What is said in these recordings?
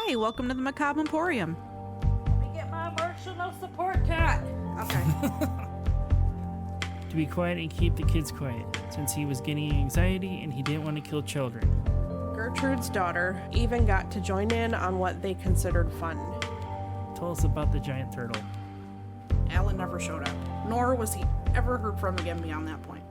Hi, welcome to the Macabre Emporium. Let me get my emotional support cat. Okay. To be quiet and keep the kids quiet, since he was getting anxiety and he didn't want to kill children. Gertrude's daughter even got to join in on what they considered fun. Tell us about the giant turtle. Alan never showed up, nor was he ever heard from again beyond that point.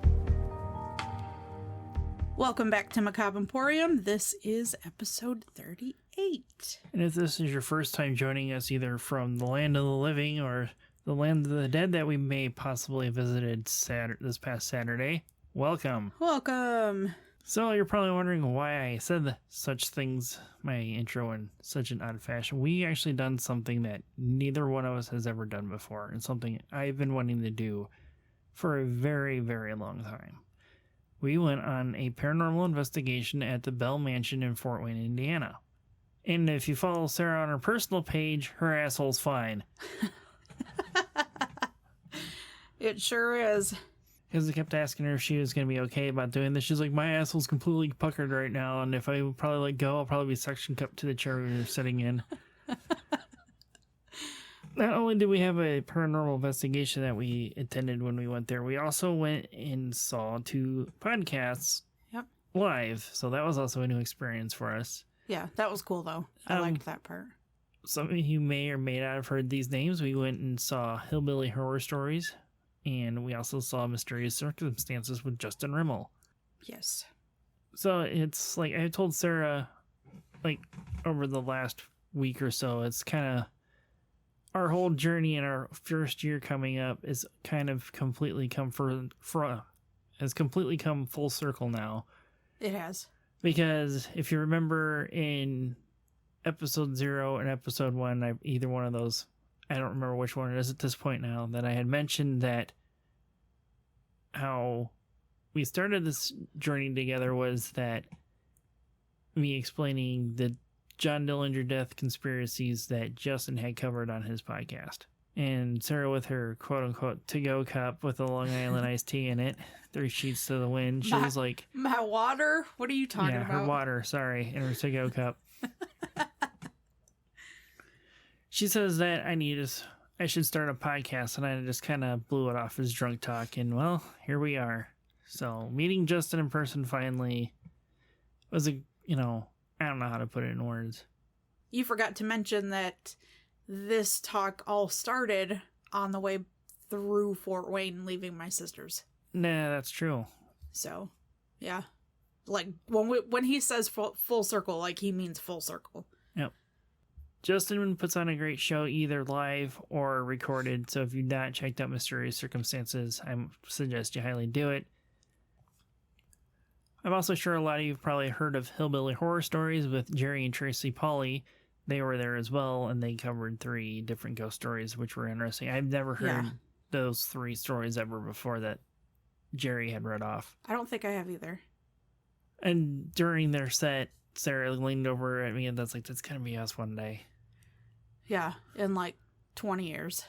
Welcome back to Macabre Emporium. This is episode 38. And if this is your first time joining us either from the land of the living or the land of the dead that we may possibly have visited this past Saturday, welcome. Welcome. So you're probably wondering why I said such things, my intro, in such an odd fashion. We actually done something that neither one of us has ever done before, and something I've been wanting to do for a very, very long time. We went on a paranormal investigation at the Bell Mansion in Fort Wayne, Indiana. And if you follow Sarah on her personal page, her asshole's fine. It sure is. Because I kept asking her if she was going to be okay about doing this. She's like, my asshole's completely puckered right now, and if I would probably let go, I'll probably be suction cupped to the chair we were sitting in. Not only did we have a paranormal investigation that we attended when we went there, we also went and saw 2 podcasts live. So that was also a new experience for us. Yeah, that was cool, though. I liked that part. Some of you may or may not have heard these names. We went and saw Hillbilly Horror Stories, and we also saw Mysterious Circumstances with Justin Rimmel. Yes. So it's like I told Sarah, like over the last week or so, it's kind of our whole journey in our first year coming up is kind of completely come has completely come full circle now. It has. Because if you remember in episode 0 and episode 1, either one of those, I don't remember which one it is at this point now, that I had mentioned that how we started this journey together was that me explaining the John Dillinger death conspiracies that Justin had covered on his podcast. And Sarah with her quote-unquote to-go cup with a Long Island iced tea in it, 3 sheets to the wind, she was like... My water? What are you talking about? Yeah, her water, sorry, in her to-go cup. She says that I should start a podcast, and I just kind of blew it off as drunk talk, and well, here we are. So, meeting Justin in person finally was I don't know how to put it in words. You forgot to mention that this talk all started on the way through Fort Wayne, leaving my sister's. Nah, that's true. So, yeah. Like, when he says full circle, like, he means full circle. Yep. Justin puts on a great show, either live or recorded, so if you've not checked out Mysterious Circumstances, I suggest you highly do it. I'm also sure a lot of you have probably heard of Hillbilly Horror Stories with Jerry and Tracy Paulley. They were there as well, and they covered 3 different ghost stories, which were interesting. I've never heard those 3 stories ever before that Jerry had read off. I don't think I have either. And during their set, Sarah leaned over at me and that's going to be us one day. Yeah, in like 20 years.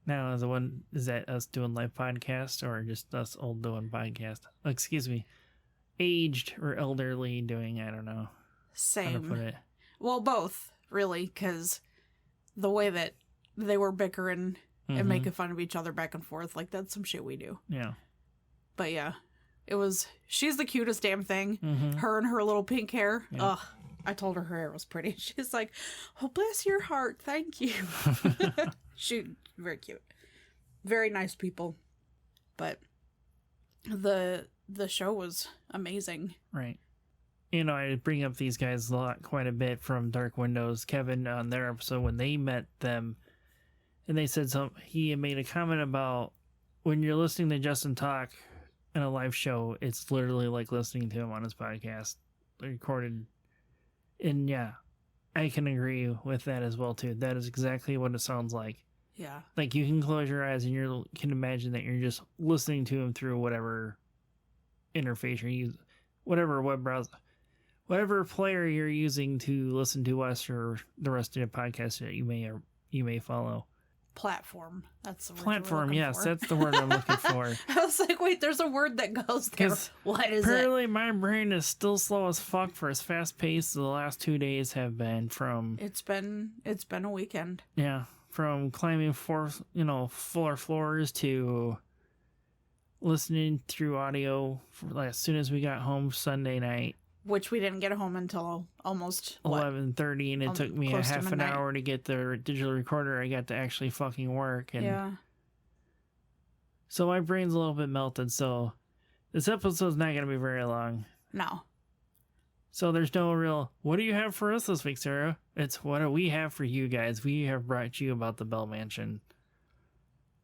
Now, is that us doing live podcast or just us old doing podcast? Excuse me. Aged or elderly doing, I don't know. Same. How to put it. Well, both, really, because the way that they were bickering and making fun of each other back and forth, like, that's some shit we do. Yeah. But yeah, she's the cutest damn thing. Mm-hmm. Her and her little pink hair. Yeah. Ugh. I told her hair was pretty. She's like, oh, bless your heart. Thank you. Very cute. Very nice people. But the show was amazing. Right. I bring up these guys quite a bit from Dark Windows. Kevin, on their episode, when they met them, and they said he had made a comment about when you're listening to Justin talk in a live show, it's literally like listening to him on his podcast, recorded. And yeah, I can agree with that as well, too. That is exactly what it sounds like. Yeah. Like, you can close your eyes and you can imagine that you're just listening to him through whatever interface you're using, whatever web browser, whatever player you're using to listen to us or the rest of the podcast that you may follow. Platform. That's the word. Platform, yes, for. that's the word I'm looking for. I was like, wait, there's a word that goes there. What is it? Apparently my brain is still slow as fuck for as fast paced as the last 2 days have been from... It's been a weekend. Yeah, from climbing fuller floors to listening through audio as soon as we got home Sunday night. Which we didn't get home until almost 11:30, and it took me a half an hour to get the digital recorder I got to actually fucking work. And yeah. So my brain's a little bit melted, so this episode's not going to be very long. No. So there's no real, what do you have for us this week, Sarah? It's what do we have for you guys? We have brought you about the Bell Mansion.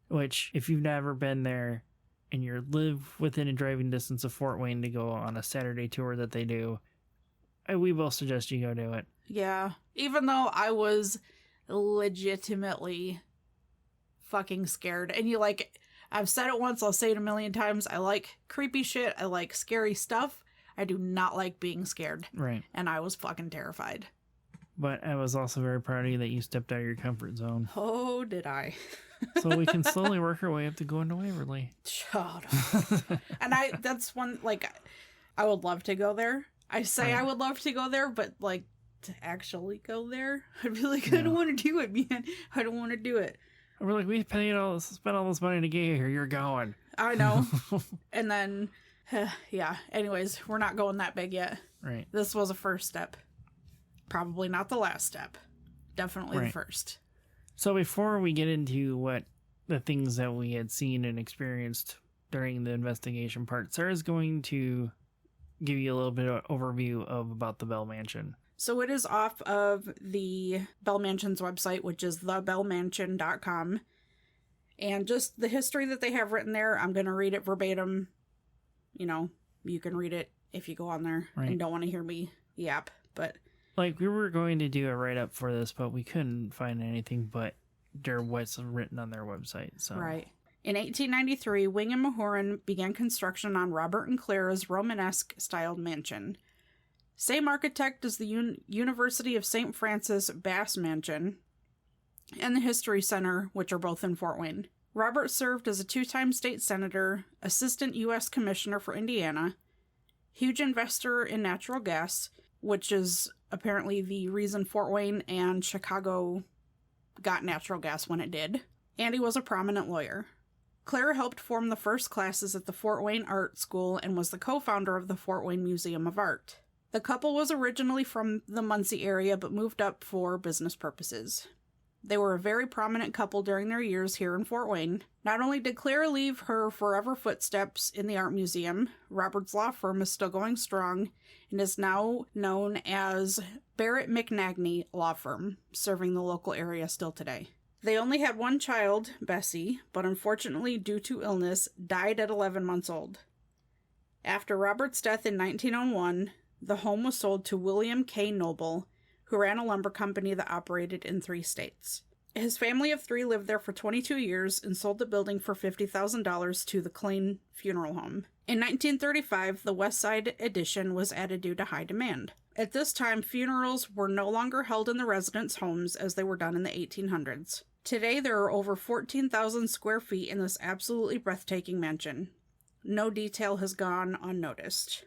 Which, if you've never been there, and you live within a driving distance of Fort Wayne to go on a Saturday tour that they do, we both suggest you go do it. Yeah. Even though I was legitimately fucking scared. And I've said it once, I'll say it a million times. I like creepy shit. I like scary stuff. I do not like being scared. Right. And I was fucking terrified. But I was also very proud of you that you stepped out of your comfort zone. Oh, did I? So we can slowly work our way up to going to Waverly. Shut up. And that's one, I would love to go there. I say I would love to go there, but, to actually go there, I'd be like, I don't want to do it, man. I don't want to do it. We're like, we spent all this money to get here. You're going. I know. And then, yeah. Anyways, we're not going that big yet. Right. This was a first step. Probably not the last step. Definitely the first. So before we get into what the things that we had seen and experienced during the investigation part, Sarah's going to give you a little bit of overview about the Bell Mansion. So it is off of the Bell Mansion's website, which is thebellmansion.com. And just the history that they have written there, I'm going to read it verbatim. You can read it if you go on there and don't want to hear me yap, but... we were going to do a write-up for this, but we couldn't find anything but what's written on their website. So. Right. In 1893, Wing and Mahoran began construction on Robert and Clara's Romanesque-styled mansion. Same architect as the University of St. Francis Bass Mansion and the History Center, which are both in Fort Wayne. Robert served as a 2-time state senator, assistant U.S. commissioner for Indiana, huge investor in natural gas, which is apparently the reason Fort Wayne and Chicago got natural gas when it did. And he was a prominent lawyer. Clara helped form the first classes at the Fort Wayne Art School and was the co-founder of the Fort Wayne Museum of Art. The couple was originally from the Muncie area but moved up for business purposes. They were a very prominent couple during their years here in Fort Wayne. Not only did Clara leave her forever footsteps in the art museum, Robert's law firm is still going strong and is now known as Barrett McNagny Law Firm, serving the local area still today. They only had one child, Bessie, but unfortunately, due to illness, died at 11 months old. After Robert's death in 1901, the home was sold to William K. Noble, who ran a lumber company that operated in 3 states. His family of 3 lived there for 22 years and sold the building for $50,000 to the Klein Funeral Home. In 1935, the West Side addition was added due to high demand. At this time, funerals were no longer held in the residents' homes as they were done in the 1800s. Today, there are over 14,000 square feet in this absolutely breathtaking mansion. No detail has gone unnoticed.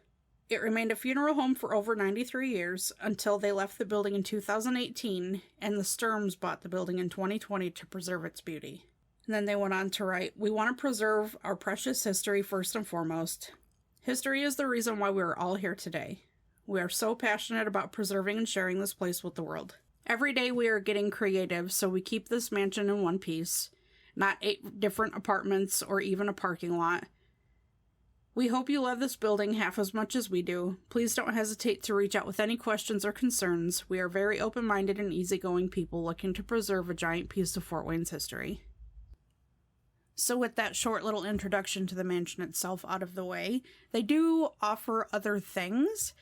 It remained a funeral home for over 93 years until they left the building in 2018, and the Sturms bought the building in 2020 to preserve its beauty. And then they went on to write, "We want to preserve our precious history first and foremost. History is the reason why we are all here today. We are so passionate about preserving and sharing this place with the world. Every day we are getting creative, so we keep this mansion in one piece, not 8 different apartments or even a parking lot. We hope you love this building half as much as we do. Please don't hesitate to reach out with any questions or concerns. We are very open-minded and easygoing people looking to preserve a giant piece of Fort Wayne's history." So with that short little introduction to the mansion itself out of the way, they do offer other things.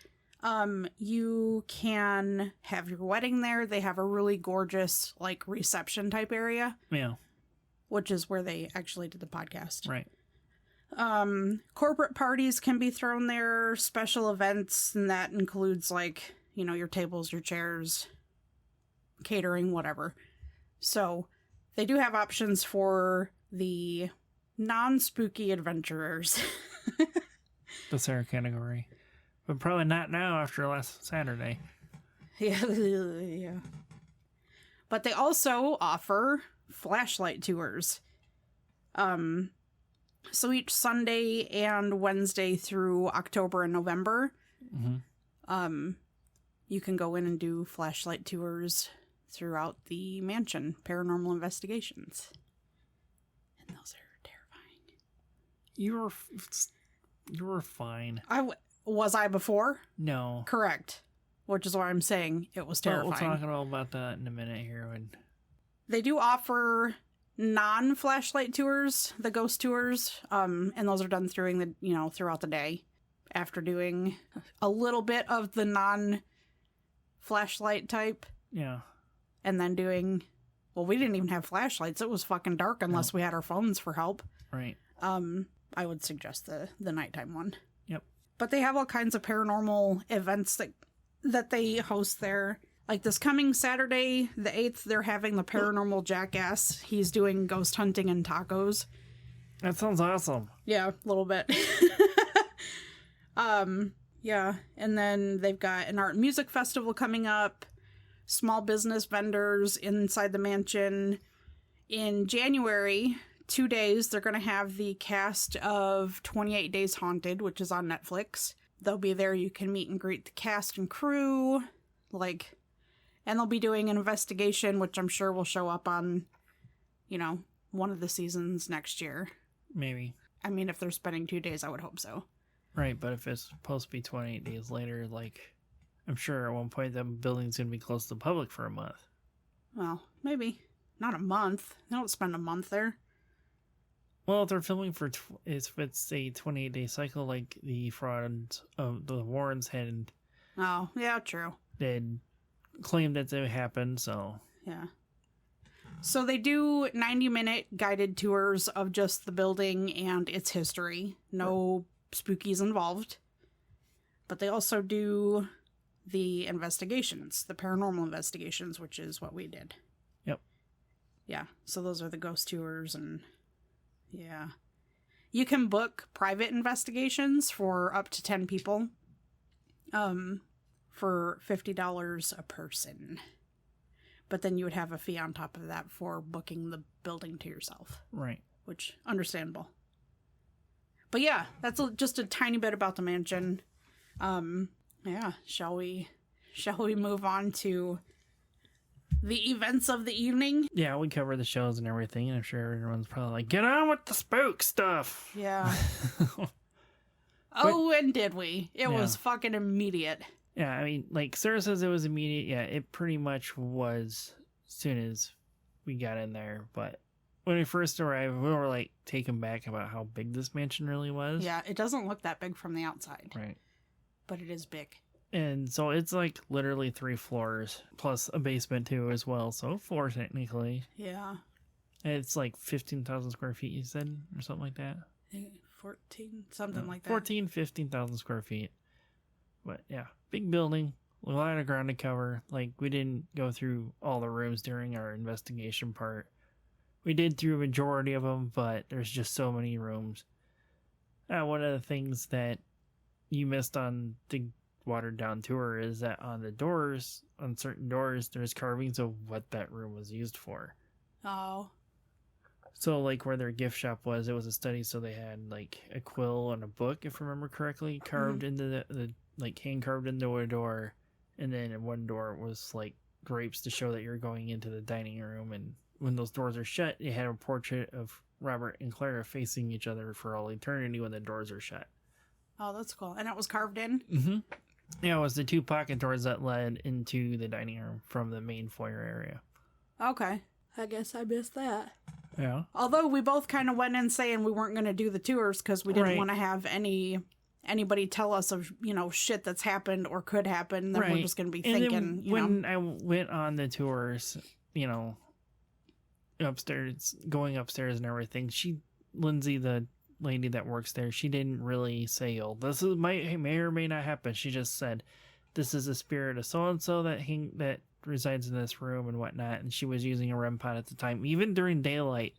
You can have your wedding there. They have a really gorgeous, reception type area. Yeah. Which is where they actually did the podcast. Right. Corporate parties can be thrown there, special events, and that includes, your tables, your chairs, catering, whatever. So, They do have options for the non-spooky adventurers. The Sarah category. But probably not now after last Saturday. Yeah. But they also offer flashlight tours. So each Sunday and Wednesday through October and November, you can go in and do flashlight tours throughout the mansion, paranormal investigations. And those are terrifying. You were fine. Was I before? No. Correct. Which is why I'm saying it was terrifying. We'll talk all about that in a minute here. They do offer non-flashlight tours, the ghost tours, and those are done throughout the day. After doing a little bit of the non-flashlight type. Yeah. And then doing, we didn't even have flashlights. It was fucking dark unless we had our phones for help. Right. I would suggest the nighttime one. Yep. But they have all kinds of paranormal events that they host there. Like this coming Saturday, the 8th, they're having the Paranormal Jackass. He's doing ghost hunting and tacos. That sounds awesome. Yeah, a little bit. Yeah. And then they've got an art and music festival coming up. Small business vendors inside the mansion. In January, 2 days, they're going to have the cast of 28 Days Haunted, which is on Netflix. They'll be there. You can meet and greet the cast and crew. And they'll be doing an investigation, which I'm sure will show up on, one of the seasons next year. Maybe. I mean, if they're spending 2 days, I would hope so. Right, but if it's supposed to be 28 days later, I'm sure at one point the building's going to be closed to the public for a month. Well, maybe. Not a month. They don't spend a month there. Well, if they're filming for, if it's a 28-day cycle like the fraud of the Warrens had. Oh, yeah, true. They'd claimed that it happened, so. Yeah. So they do 90-minute guided tours of just the building and its history. No spookies involved. But they also do the investigations, the paranormal investigations, which is what we did. Yep. Yeah, so those are the ghost tours and yeah. You can book private investigations for up to 10 people. For $50 a person. But then you would have a fee on top of that for booking the building to yourself. Right. Which, understandable. But yeah, that's just a tiny bit about the mansion. Yeah, shall we move on to the events of the evening? Yeah, we cover the shows and everything, and I'm sure everyone's probably like, get on with the spook stuff. Yeah. And did we? It was fucking immediate. Yeah, I mean, Sarah says it was immediate. Yeah, it pretty much was as soon as we got in there. But when we first arrived, we were taken back about how big this mansion really was. Yeah, it doesn't look that big from the outside. Right. But it is big. And so it's literally 3 floors plus a basement too as well. So 4 technically. Yeah. It's 15,000 square feet, you said, or something like that. 14, something like that. 15,000 square feet. But yeah, big building, a lot of ground to cover. We didn't go through all the rooms during our investigation part. We did through a majority of them, but there's just so many rooms. One of the things that you missed on the watered down tour is that on the doors, on certain doors, there's carvings of what that room was used for. Oh. So, where their gift shop was, it was a study, so they had, a quill and a book, if I remember correctly, carved into the hand carved into a door, and then in one door was, grapes to show that you're going into the dining room, and when those doors are shut, it had a portrait of Robert and Clara facing each other for all eternity when the doors are shut. Oh, that's cool. And it was carved in? Mm-hmm. Yeah, it was the 2 pocket doors that led into the dining room from the main foyer area. Okay. I guess I missed that. Yeah. Although we both kind of went in saying we weren't going to do the tours because we didn't want to have anybody tell us of, shit that's happened or could happen. Then we're just going to be thinking, when I went on the tours, upstairs, going upstairs and everything, Lindsay, the lady that works there, she didn't really say, oh, this is may or may not happen. She just said, this is the spirit of so-and-so that resides in this room and whatnot, and she was using a REM pod at the time. Even during daylight,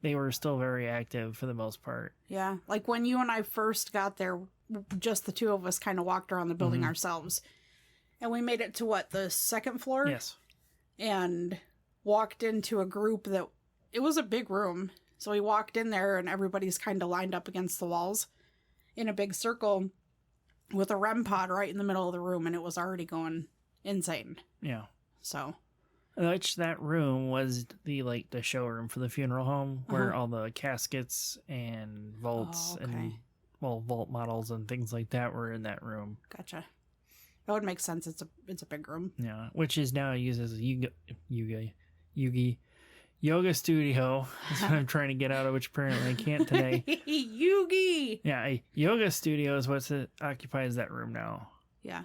they were still very active for the most part. Yeah, like when you and I first got there, just the two of us kind of walked around the building ourselves. And we made it to, what, the second floor? Yes. And walked into a group that, it was a big room. So we walked in there and everybody's kind of lined up against the walls in a big circle with a REM pod right in the middle of the room, and it was already going insane. Yeah. So. Which that room was the showroom for the funeral home where all the caskets and vaults and vault models and things like that were in that room. Gotcha. That would make sense. It's a big room. Yeah, which is now used as a yoga studio. That's what I'm trying to get out of, which apparently I can't today. Yugi! Yeah, a yoga studio is what occupies that room now. Yeah.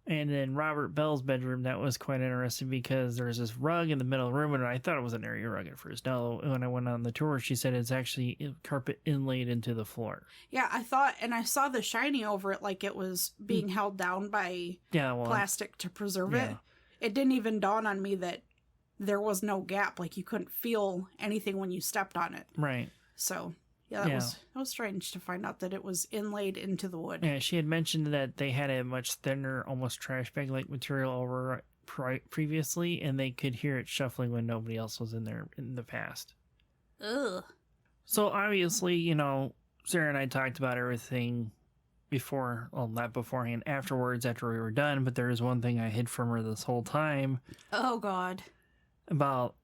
And then Robert Bell's bedroom, that was quite interesting because there's this rug in the middle of the room, and I thought it was an area rug at first. No, when I went on the tour, she said it's actually carpet inlaid into the floor. Yeah, I thought, and I saw the shiny over it like it was being held down by plastic to preserve it. It didn't even dawn on me that there was no gap, like you couldn't feel anything when you stepped on it. Right. So, yeah, that was strange to find out that it was inlaid into the wood. Yeah, she had mentioned that they had a much thinner, almost trash bag-like material over previously, and they could hear it shuffling when nobody else was in there in the past. Ugh. So, obviously, you know, Sarah and I talked about everything before, well, not beforehand, afterwards, after we were done, but there is one thing I hid from her this whole time. Oh, God. About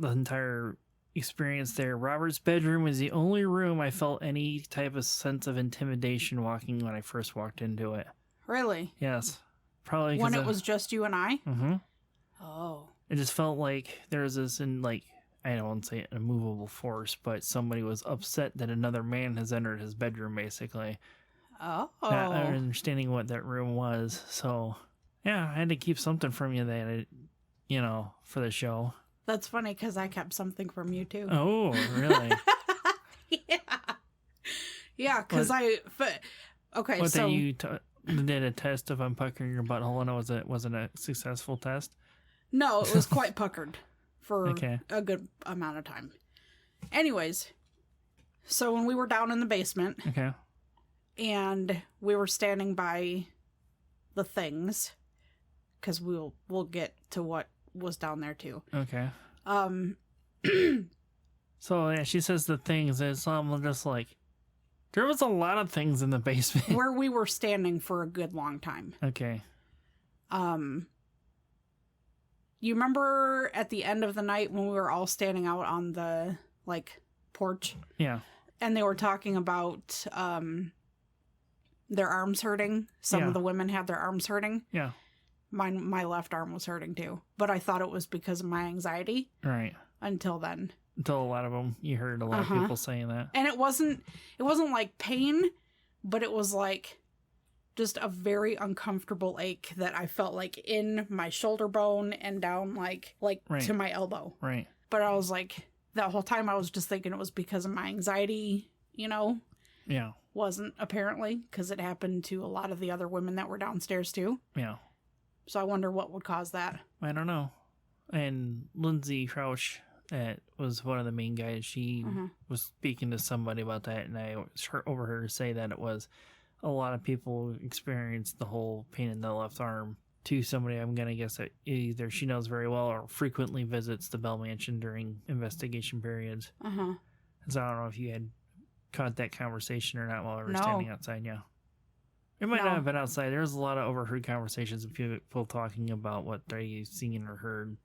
the entire experience there. Robert's bedroom was the only room I felt any type of sense of intimidation walking when I first walked into it. Really? Yes. Probably when it was just you and I? Mm-hmm. Oh. It just felt like there was this, I don't want to say an immovable force, but somebody was upset that another man has entered his bedroom, basically. Oh. Not understanding what that room was. So, yeah, I had to keep something from you that, for the show. That's funny because I kept something from you too. Oh, really? Yeah, because okay, what, so... that you did a test of unpuckering your butthole and it wasn't a successful test? No, it was quite puckered for Okay. a good amount of time. Anyways, so when we were down in the basement... Okay. And we were standing by the things, because we'll get to what was down there too. Okay. So yeah, she says the things, and I'm just like, there was a lot of things in the basement where we were standing for a good long time. Okay. You remember at the end of the night when we were all standing out on the porch? Yeah. And they were talking about their arms hurting. Some of the women had their arms hurting. Yeah. My left arm was hurting too, but I thought it was because of my anxiety. Right. Until then. Until a lot of them, you heard a lot of people saying that. And it wasn't like pain, but it was like just a very uncomfortable ache that I felt like in my shoulder bone and down like right. to my elbow. Right. But I was like, that whole time I was just thinking it was because of my anxiety, Yeah. Wasn't apparently, because it happened to a lot of the other women that were downstairs too. Yeah. So I wonder what would cause that. I don't know. And Lindsay Crouch, that was one of the main guys, she was speaking to somebody about that, and I overheard her say that it was a lot of people experienced the whole pain in the left arm to somebody, I'm going to guess that either she knows very well or frequently visits the Bell Mansion during investigation periods. So I don't know if you had caught that conversation or not while we were standing outside. Yeah. It might not have been outside. There was a lot of overheard conversations of people talking about what they seen or heard.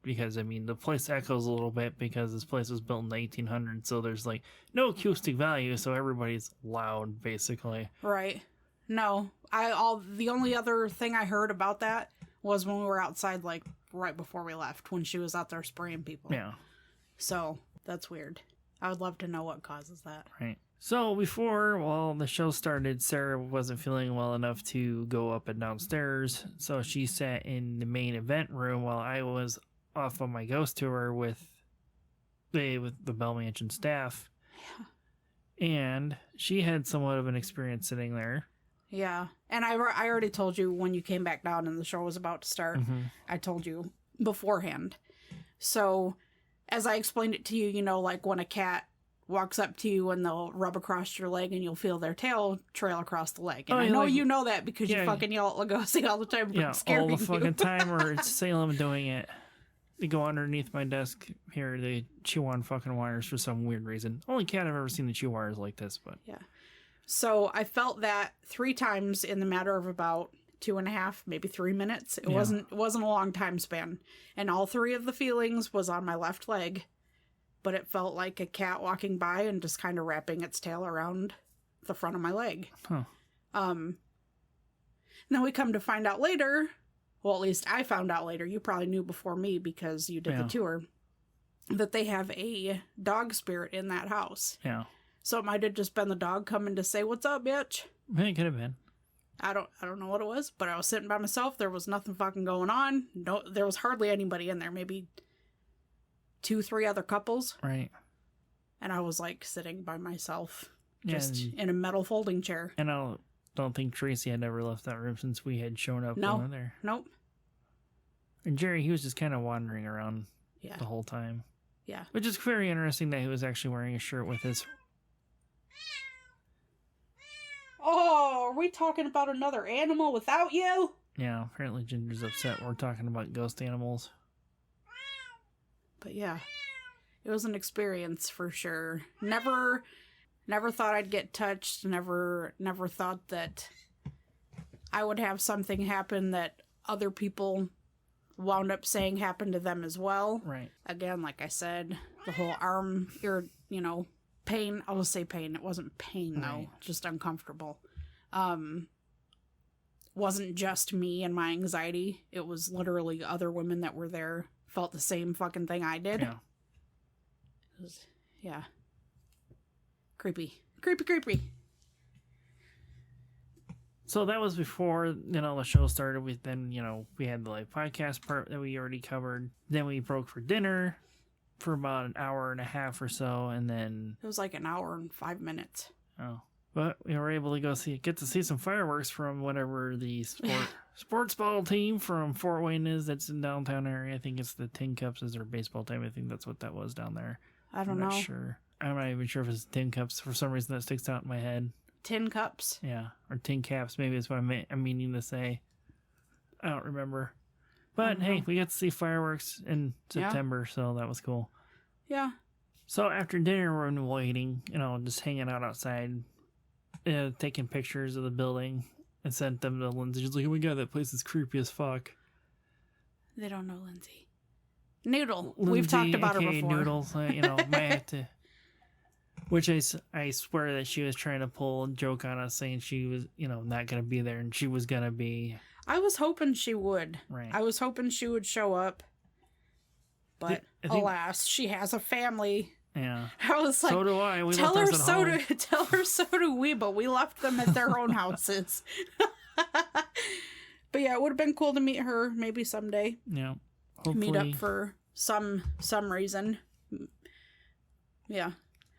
Because, the place echoes a little bit because this place was built in the 1800s, so there's, no acoustic value, so everybody's loud, basically. Right. No. The only other thing I heard about that was when we were outside, right before we left, when she was out there spraying people. Yeah. So, that's weird. I would love to know what causes that. Right. So before, the show started, Sarah wasn't feeling well enough to go up and downstairs, so she sat in the main event room while I was off on my ghost tour with the Bell Mansion staff. Yeah. And she had somewhat of an experience sitting there. Yeah. And I already told you when you came back down and the show was about to start. Mm-hmm. I told you beforehand. So, as I explained it to you, you know, like when a cat walks up to you and they'll rub across your leg and you'll feel their tail trail across the leg. And I know you know that because you fucking yell at Lugosi all the time. Yeah, all the fucking time, or it's Salem doing it. They go underneath my desk here, they chew on fucking wires for some weird reason. Only cat I've ever seen that chew wires like this, but... Yeah. So I felt that 3 times in the matter of about 2.5, maybe 3 minutes. It wasn't a long time span. And all 3 of the feelings was on my left leg. But it felt like a cat walking by and just kind of wrapping its tail around the front of my leg. Huh. Then we come to find out later, well, at least I found out later, you probably knew before me because you did the tour, that they have a dog spirit in that house. Yeah. So it might have just been the dog coming to say, "What's up, bitch?" It could have been. I don't know what it was, but I was sitting by myself. There was nothing fucking going on. No, there was hardly anybody in there. Maybe 2-3 other couples. Right. And I was like sitting by myself, Yeah, just in a metal folding chair. And I don't think Tracy had ever left that room since we had shown up in there. Nope. And Jerry, he was just kind of wandering around the whole time. Yeah. Which is very interesting that he was actually wearing a shirt with his... Oh, are we talking about another animal without you? Yeah, apparently Ginger's upset. We're talking about ghost animals. But yeah, it was an experience for sure. Never thought I'd get touched. Never thought that I would have something happen that other people wound up saying happened to them as well. Right. Again, like I said, the whole arm, pain. I'll just say pain. It wasn't pain though, just uncomfortable. Wasn't just me and my anxiety. It was literally other women that were there felt the same fucking thing I did. Yeah. It was, creepy. So that was before, the show started. We had the live podcast part that we already covered. Then we broke for dinner for about an hour and a half or so, and then it was like an hour and 5 minutes. Oh, but we were able to get to see some fireworks from whatever the sports ball team from Fort Wayne is. That's in downtown area. I think it's the Tin Cups is their baseball team. I think that's what that was down there. I'm not sure. I'm not even sure if it's Tin Cups. For some reason, that sticks out in my head. Tin Cups. Yeah, or Tin Caps. Maybe that's what I'm meaning to say. I don't remember. But hey, we got to see fireworks in September, so that was cool. Yeah. So after dinner, we're waiting, just hanging out outside, taking pictures of the building, and sent them to Lindsay. She's like, "Oh my god, that place is creepy as fuck." They don't know Lindsay. Noodle. Lindsay, We've talked about her before. Noodles, might have to. Which I swear that she was trying to pull a joke on us, saying she was, not going to be there, and she was going to be. I was hoping she would. Right. I was hoping she would show up. But alas, she has a family. Yeah. I was like, so do I. Tell her so do we, but we left them at their own houses. But yeah, it would have been cool to meet her maybe someday. Yeah. Hopefully. Meet up for some reason. Yeah.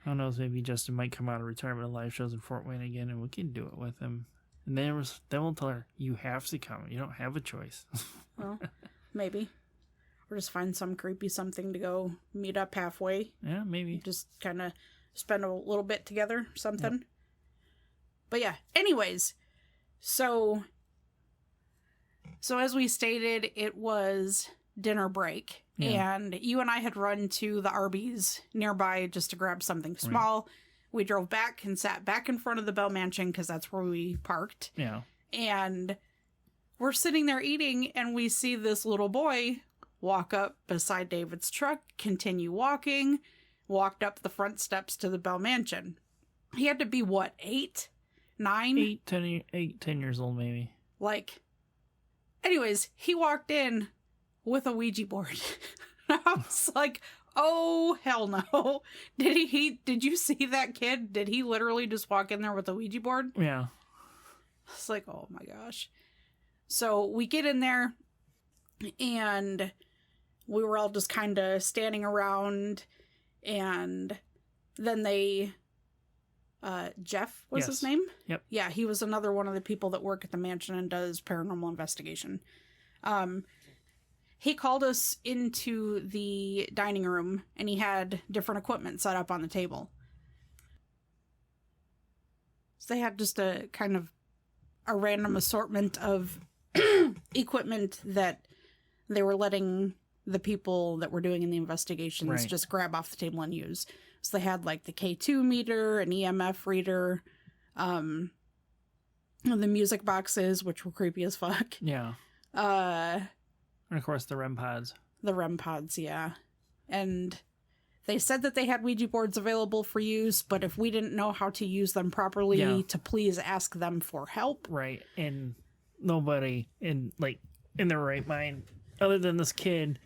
Who knows, maybe Justin might come out of retirement of live shows in Fort Wayne again, and we can do it with him. And then we'll tell her, you have to come. You don't have a choice. Well, maybe. Or just find some creepy something to go meet up halfway. Yeah, maybe. Just kind of spend a little bit together, something. Yep. But yeah, anyways. So as we stated, it was dinner break. Yeah. And you and I had run to the Arby's nearby just to grab something small. Right. We drove back and sat back in front of the Bell Mansion because that's where we parked. Yeah. And we're sitting there eating, and we see this little boy walk up beside David's truck, continue walking, walked up the front steps to the Bell Mansion. He had to be, 8? 9? 10 years old, maybe. Anyways, he walked in with a Ouija board. I was like, oh, hell no. Did you see that kid? Did he literally just walk in there with a Ouija board? Yeah. It's like, oh my gosh. So we get in there, and we were all just kind of standing around, and then they Jeff was his Yes. name? Yep. Yeah, he was another one of the people that work at the mansion and does paranormal investigation. He called us into the dining room, and he had different equipment set up on the table. So they had just a kind of a random assortment of equipment that they were letting the people that were doing in the investigations Right. just grab off the table and use. So they had like the K2 meter, an EMF reader, the music boxes, which were creepy as fuck. Yeah. And of course the REM pods. The REM pods, yeah. And they said that they had Ouija boards available for use, but if we didn't know how to use them properly, Yeah. to please ask them for help. Right. And nobody in their right mind, other than this kid,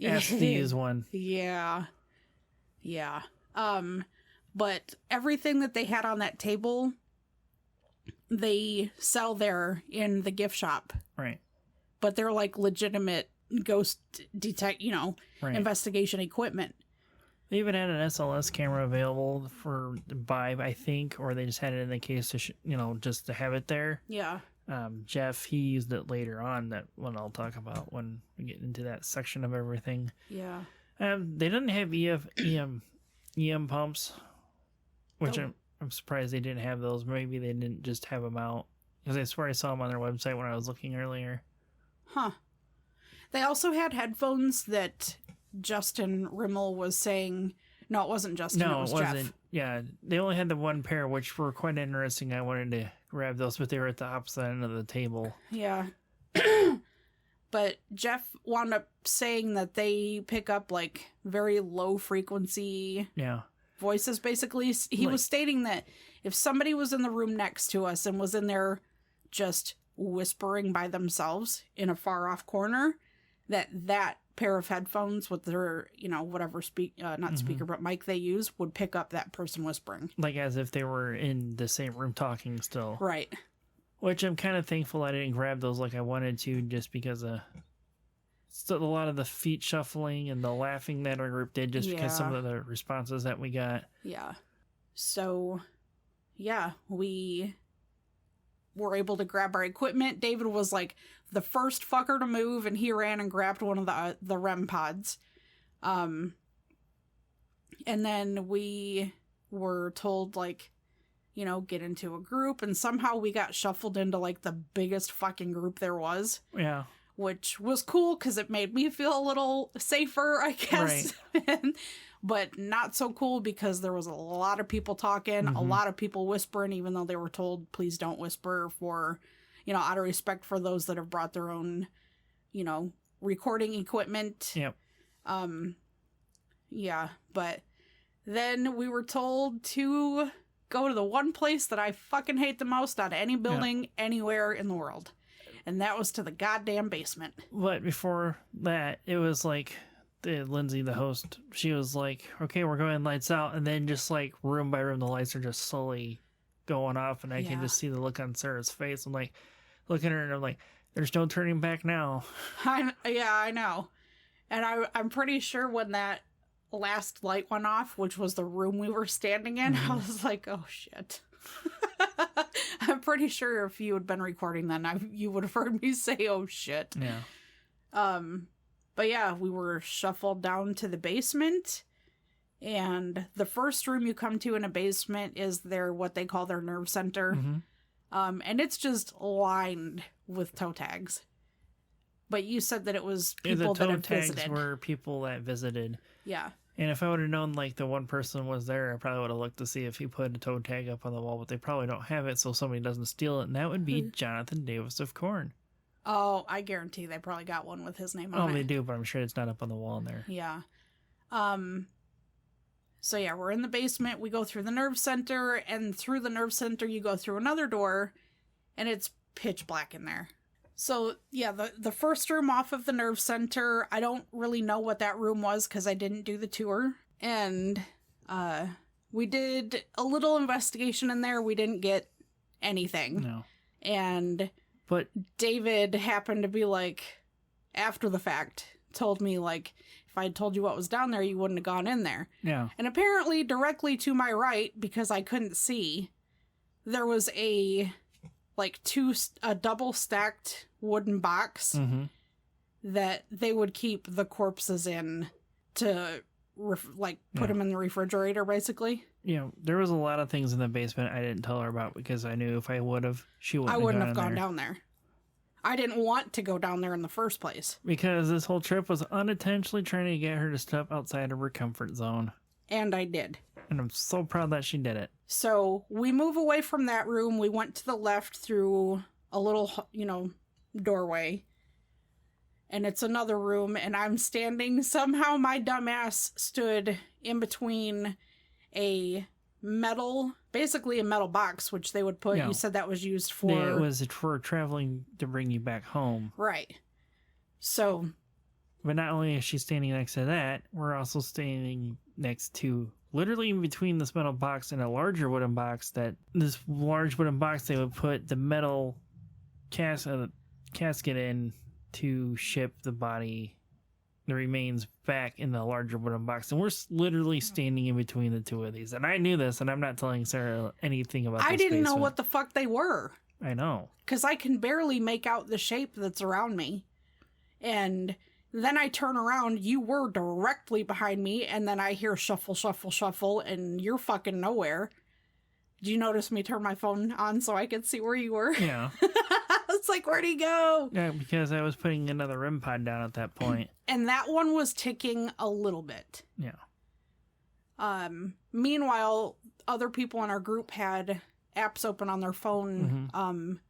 asked to use one. Yeah. Yeah. But everything that they had on that table, they sell there in the gift shop. Right. But they're like legitimate ghost Right. investigation equipment. They even had an SLS camera available for buy, I think, or they just had it in the case to, just to have it there. Yeah. Jeff, he used it later on. That one I'll talk about when we get into that section of everything. Yeah. They didn't have EM pumps, which Oh. I'm surprised they didn't have those. Maybe they didn't just have them out, because I swear I saw them on their website when I was looking earlier. Huh. They also had headphones that Justin Rimmel was saying. No, it wasn't Justin. No, it was wasn't. Jeff. Yeah, they only had the one pair, which were quite interesting. I wanted to grab those, but they were at the opposite end of the table. Yeah. But Jeff wound up saying that they pick up like very low frequency Yeah. voices, basically. He was stating that if somebody was in the room next to us and was in there just whispering by themselves in a far off corner, that pair of headphones with their, whatever not speaker, but mic they use would pick up that person whispering. Like as if they were in the same room talking still. Right. Which I'm kind of thankful I didn't grab those like I wanted to, just because of a lot of the feet shuffling and the laughing that our group did, just because some of the responses that we got. Yeah. So, yeah, we were able to grab our equipment. David was like the first fucker to move, and he ran and grabbed one of the REM pods. And then we were told, like, get into a group, and somehow we got shuffled into like the biggest fucking group there was. Yeah. Which was cool because it made me feel a little safer, I guess. Right. But not so cool because there was a lot of people talking, a lot of people whispering, even though they were told, please don't whisper, for, out of respect for those that have brought their own, recording equipment. Yep. Yeah, but then we were told to go to the one place that I fucking hate the most out of any building anywhere in the world. And that was to the goddamn basement. But before that, it was like Lindsay, the host, she was like, okay, we're going lights out. And then just like room by room, the lights are just slowly going off. And I can just see the look on Sarah's face. I'm like, looking at her and I'm like, there's no turning back now. I know. And I'm pretty sure when that last light went off, which was the room we were standing in, I was like, oh shit. I'm pretty sure if you had been recording then, you would have heard me say, oh shit. Yeah. But yeah, we were shuffled down to the basement, and the first room you come to in a basement is what they call their nerve center. And it's just lined with toe tags. But you said that it was people that had visited. The toe tags were people that visited. Yeah. And if I would have known like the one person was there, I probably would have looked to see if he put a toe tag up on the wall, but they probably don't have it, so somebody doesn't steal it, and that would be Jonathan Davis of Korn. Oh, I guarantee they probably got one with his name on it. Oh, they do, but I'm sure it's not up on the wall in there. Yeah. So yeah, we're in the basement. We go through the nerve center, and through the nerve center, you go through another door, and it's pitch black in there. So yeah, the first room off of the nerve center, I don't really know what that room was because I didn't do the tour. And we did a little investigation in there. We didn't get anything. No. But David happened to be like, after the fact, told me, like, if I had told you what was down there, you wouldn't have gone in there. Yeah. And apparently, directly to my right, because I couldn't see, there was a double stacked wooden box that they would keep the corpses in to put them in the refrigerator, basically. There was a lot of things in the basement I didn't tell her about because I knew if I would have, she wouldn't. I wouldn't have gone down there. I didn't want to go down there in the first place. Because this whole trip was unintentionally trying to get her to step outside of her comfort zone. And I did. And I'm so proud that she did it. So we move away from that room. We went to the left through a little, doorway. And it's another room. And I'm standing. Somehow my dumbass stood in between basically a metal box, which they would put, you said that was used for... Yeah, it was for traveling to bring you back home. Right. So... But not only is she standing next to that, we're also standing next to, literally in between this metal box and a larger wooden box, this large wooden box they would put the metal casket in to ship the body, the remains, back in the larger wooden box. And we're literally standing in between the two of these. And I knew this, and I'm not telling Sarah anything about this I didn't know basement. what the fuck they were. I know. Because I can barely make out the shape that's around me. And... then I turn around, you were directly behind me, and then I hear shuffle, shuffle, shuffle, and you're fucking nowhere. Did you notice me turn my phone on so I could see where you were? Yeah. It's like, where'd he go? Yeah, because I was putting another REM pod down at that point. And that one was ticking a little bit. Yeah. Meanwhile, other people in our group had apps open on their phone.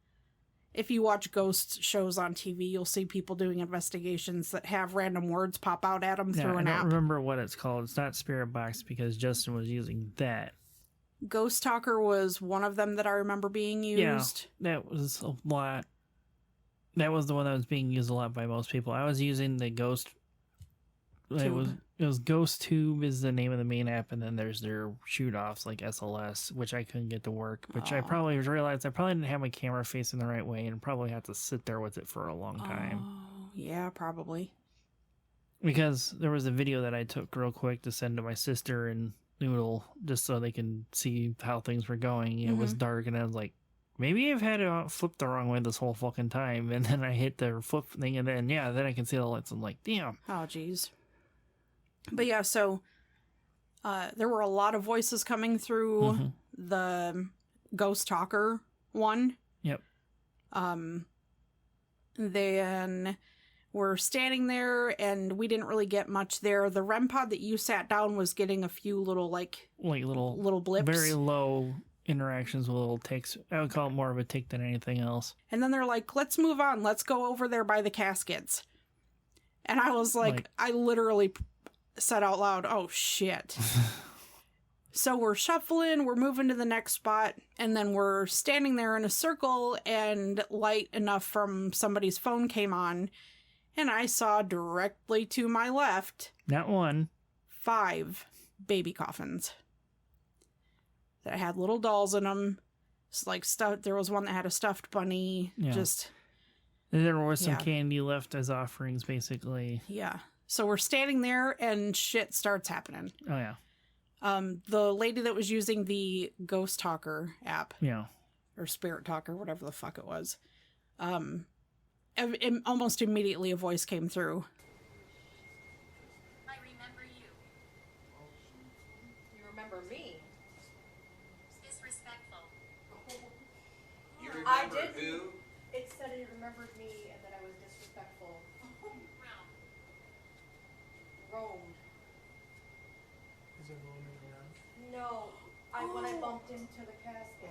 If you watch ghost shows on TV, you'll see people doing investigations that have random words pop out at them through an app. I don't remember what it's called. It's not Spirit Box because Justin was using that. Ghost Talker was one of them that I remember being used. Yeah, that was a lot. That was the one that was being used a lot by most people. I was using the Ghost... It was Ghost Tube is the name of the main app, and then there's their shoot-offs like SLS, which I couldn't get to work, which I probably realized I probably didn't have my camera facing the right way and probably had to sit there with it for a long time. Oh, yeah, probably. Because there was a video that I took real quick to send to my sister and Noodle just so they can see how things were going. It was dark, and I was like, maybe I've had it flipped the wrong way this whole fucking time. And then I hit the flip thing, and then, then I can see the lights. I'm like, damn. Oh, jeez. But yeah, so there were a lot of voices coming through the Ghost Talker one. Yep. Then we're standing there, and we didn't really get much there. The REM pod that you sat down was getting a few little little blips, very low interactions with little ticks. I would call it more of a tick than anything else. And then they're like, "Let's move on. Let's go over there by the caskets." And I was like I literally said out loud, "Oh shit." So we're shuffling, we're moving to the next spot, and then we're standing there in a circle, and light enough from somebody's phone came on, and I saw directly to my left, not 1, 5 baby coffins that had little dolls in them. It's like there was one that had a stuffed bunny. And there was some candy left as offerings, basically. Yeah. So we're standing there, and shit starts happening. Oh, yeah. The lady that was using the Ghost Talker app. Yeah. Or Spirit Talker, whatever the fuck it was. Almost immediately a voice came through. I remember you. You remember me? Disrespectful. You remember I did. who? It said it remembered me and that I was disrespectful. Roamed. Is it roaming around? No, when I bumped into the casket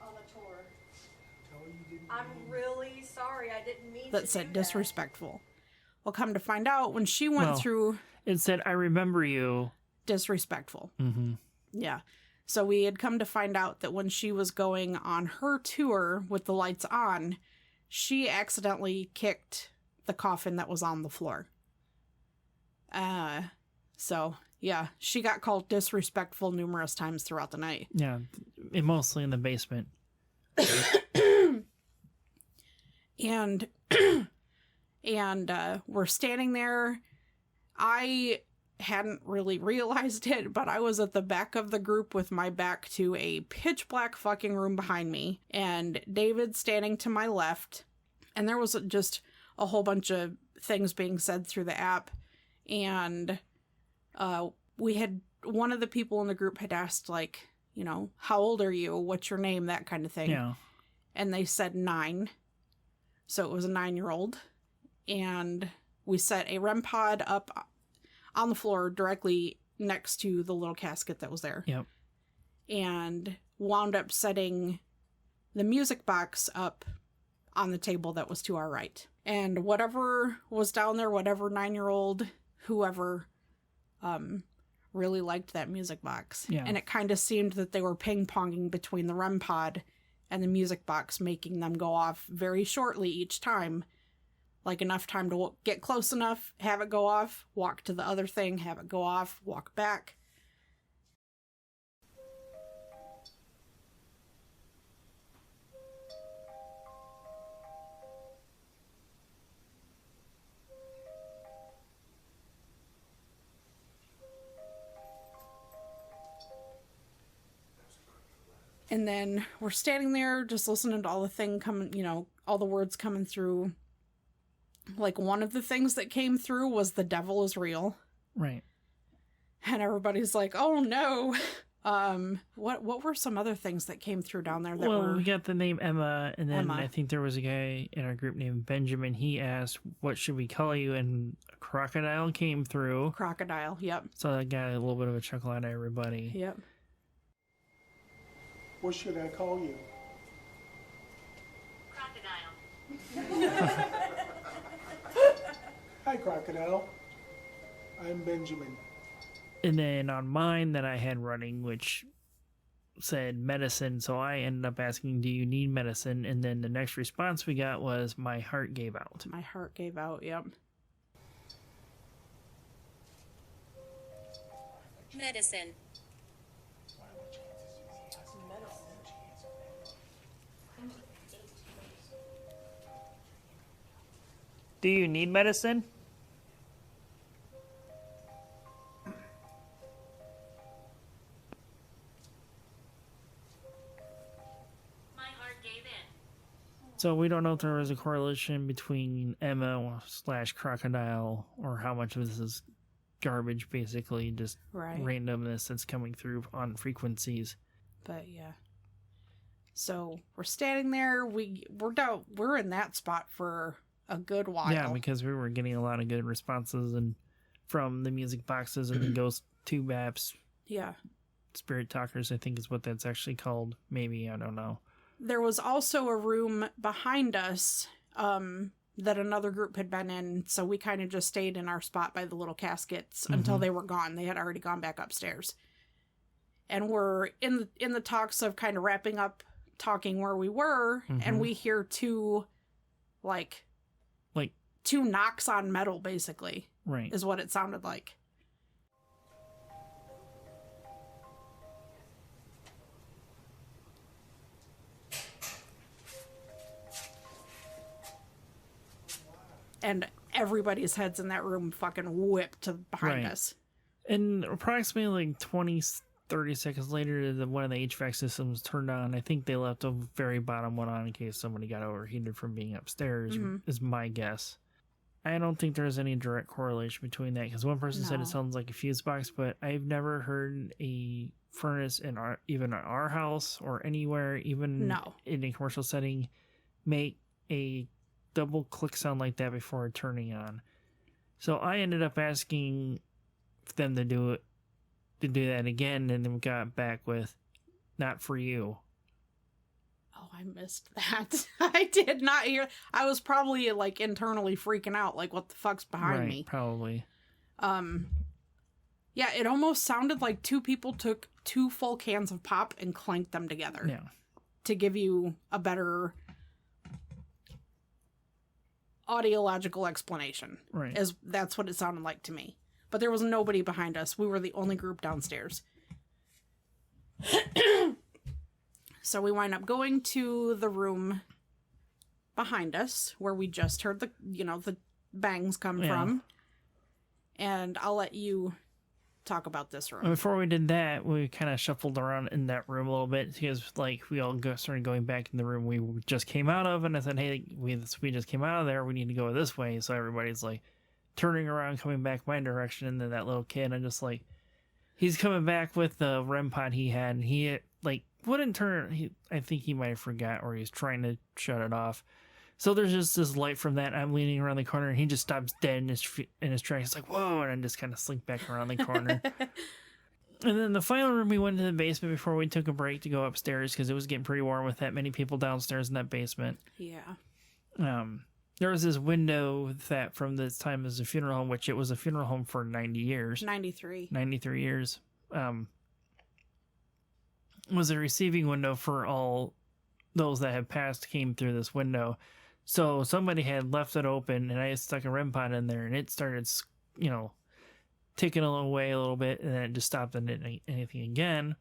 on the tour. Tell her you didn't I'm really sorry. I didn't mean That to said do disrespectful. Well, come to find out, when she went through... It said, I remember you. Disrespectful. Mm-hmm. Yeah. So we had come to find out that when she was going on her tour with the lights on, she accidentally kicked the coffin that was on the floor. So, yeah, she got called disrespectful numerous times throughout the night. Yeah, mostly in the basement. And And we're standing there. I hadn't really realized it, but I was at the back of the group with my back to a pitch black fucking room behind me, and David standing to my left, and there was just a whole bunch of things being said through the app, and we had, one of the people in the group had asked, like, you know, how old are you? What's your name? That kind of thing. Yeah. And they said 9. So it was a 9-year-old. And we set a REM pod up on the floor directly next to the little casket that was there. Yep. And wound up setting the music box up on the table that was to our right. And whatever was down there, whatever 9-year-old, whoever, really liked that music box. Yeah. And it kind of seemed that they were ping-ponging between the REM pod and the music box, making them go off very shortly each time. Like enough time to get close enough, have it go off, walk to the other thing, have it go off, walk back. And then we're standing there just listening to all the thing coming, you know, all the words coming through. Like, one of the things that came through was the devil is real. Right. And everybody's like, oh no. What were some other things that came through down there that were... we got the name Emma, and then Emma. I think there was a guy in our group named Benjamin. He asked, what should we call you? And a crocodile came through. Crocodile, yep. So that got a little bit of a chuckle out of everybody. Yep. What should I call you? Crocodile. Hi, Crocodile. I'm Benjamin. And then on mine that I had running, which said medicine, so I ended up asking, do you need medicine? And then the next response we got was, my heart gave out. My heart gave out, yep. Medicine. Do you need medicine? My heart gave in. So we don't know if there was a correlation between Emma / crocodile, or how much of this is garbage, basically, just Right. randomness that's coming through on frequencies. But yeah. So we're standing there, we're in that spot for a good while. Yeah, because we were getting a lot of good responses and from the music boxes and the ghost tube apps. Yeah. Spirit talkers, I think is what that's actually called. Maybe, I don't know. There was also a room behind us that another group had been in, so we kind of just stayed in our spot by the little caskets until they were gone. They had already gone back upstairs. And we're in the talks of kind of wrapping up talking where we were, and we hear two knocks on metal, basically. Right. Is what it sounded like. And everybody's heads in that room fucking whipped to behind Right. us. And approximately like 20, 30 seconds later, one of the HVAC systems turned on. I think they left a very bottom one on in case somebody got overheated from being upstairs, is my guess. I don't think there's any direct correlation between that, because one person said No. it sounds like a fuse box, but I've never heard a furnace in even our house or anywhere, even No. in a commercial setting, make a double click sound like that before turning on. So I ended up asking them to do that again, and then got back with, not for you. Oh, I missed that. I did not hear. I was probably like internally freaking out, like what the fuck's behind me. Probably. Yeah, it almost sounded like two people took 2 full cans of pop and clanked them together. Yeah. To give you a better audiological explanation. Right. That's what it sounded like to me. But there was nobody behind us. We were the only group downstairs. So we wind up going to the room behind us where we just heard the bangs come from. And I'll let you talk about this room. Before we did that, we kind of shuffled around in that room a little bit because, like, we all started going back in the room we just came out of, and I said, "Hey, we just came out of there. We need to go this way." So everybody's like turning around, coming back my direction, and then that little kid, I'm just like, he's coming back with the REM pod he had, and he like wouldn't turn. I think he might have forgot, or he's trying to shut it off. So there's just this light from that. I'm leaning around the corner, and he just stops dead in his tracks. It's like, whoa, and I just kind of slink back around the corner. And then the final room, we went to the basement before we took a break to go upstairs because it was getting pretty warm with that many people downstairs in that basement. Yeah. There was this window that from this time as a funeral home, which it was a funeral home for 90 years. 93. 93 years. Was a receiving window for all those that had passed came through this window. So somebody had left it open, and I stuck a REM pod in there, and it started, ticking away a little bit, and then it just stopped and didn't anything again.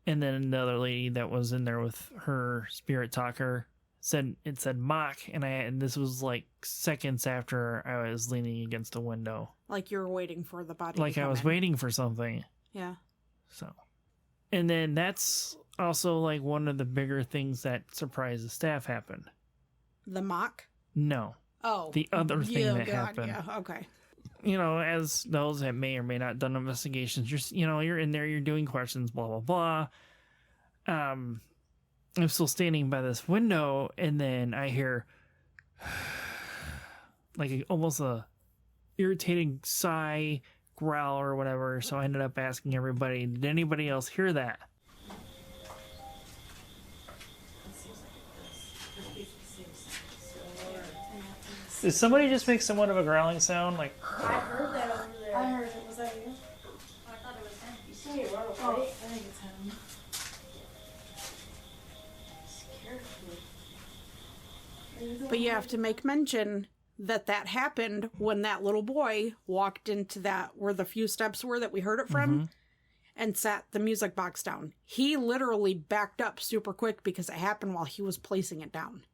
And then another lady that was in there with her spirit talker said mock, and this was like seconds after I was leaning against a window. Like you were waiting for the body. Like I was waiting for something. Yeah. So, and then that's also like one of the bigger things that surprised the staff happened. The mock? No. Oh. The other thing that happened. Yeah, okay. As those that may or may not done investigations, you're in there, you're doing questions, blah, blah, blah. I'm still standing by this window, and then I hear like almost a irritating sigh, growl, or whatever. So I ended up asking everybody, did anybody else hear that? Did somebody just make somewhat of a growling sound? Like, I heard that over there. I heard it. Was that you? I thought it was him. You see me run away? Oh, I think it's him. Scared me. But you have to make mention that happened when that little boy walked into that where the few steps were that we heard it from and sat the music box down. He literally backed up super quick because it happened while he was placing it down.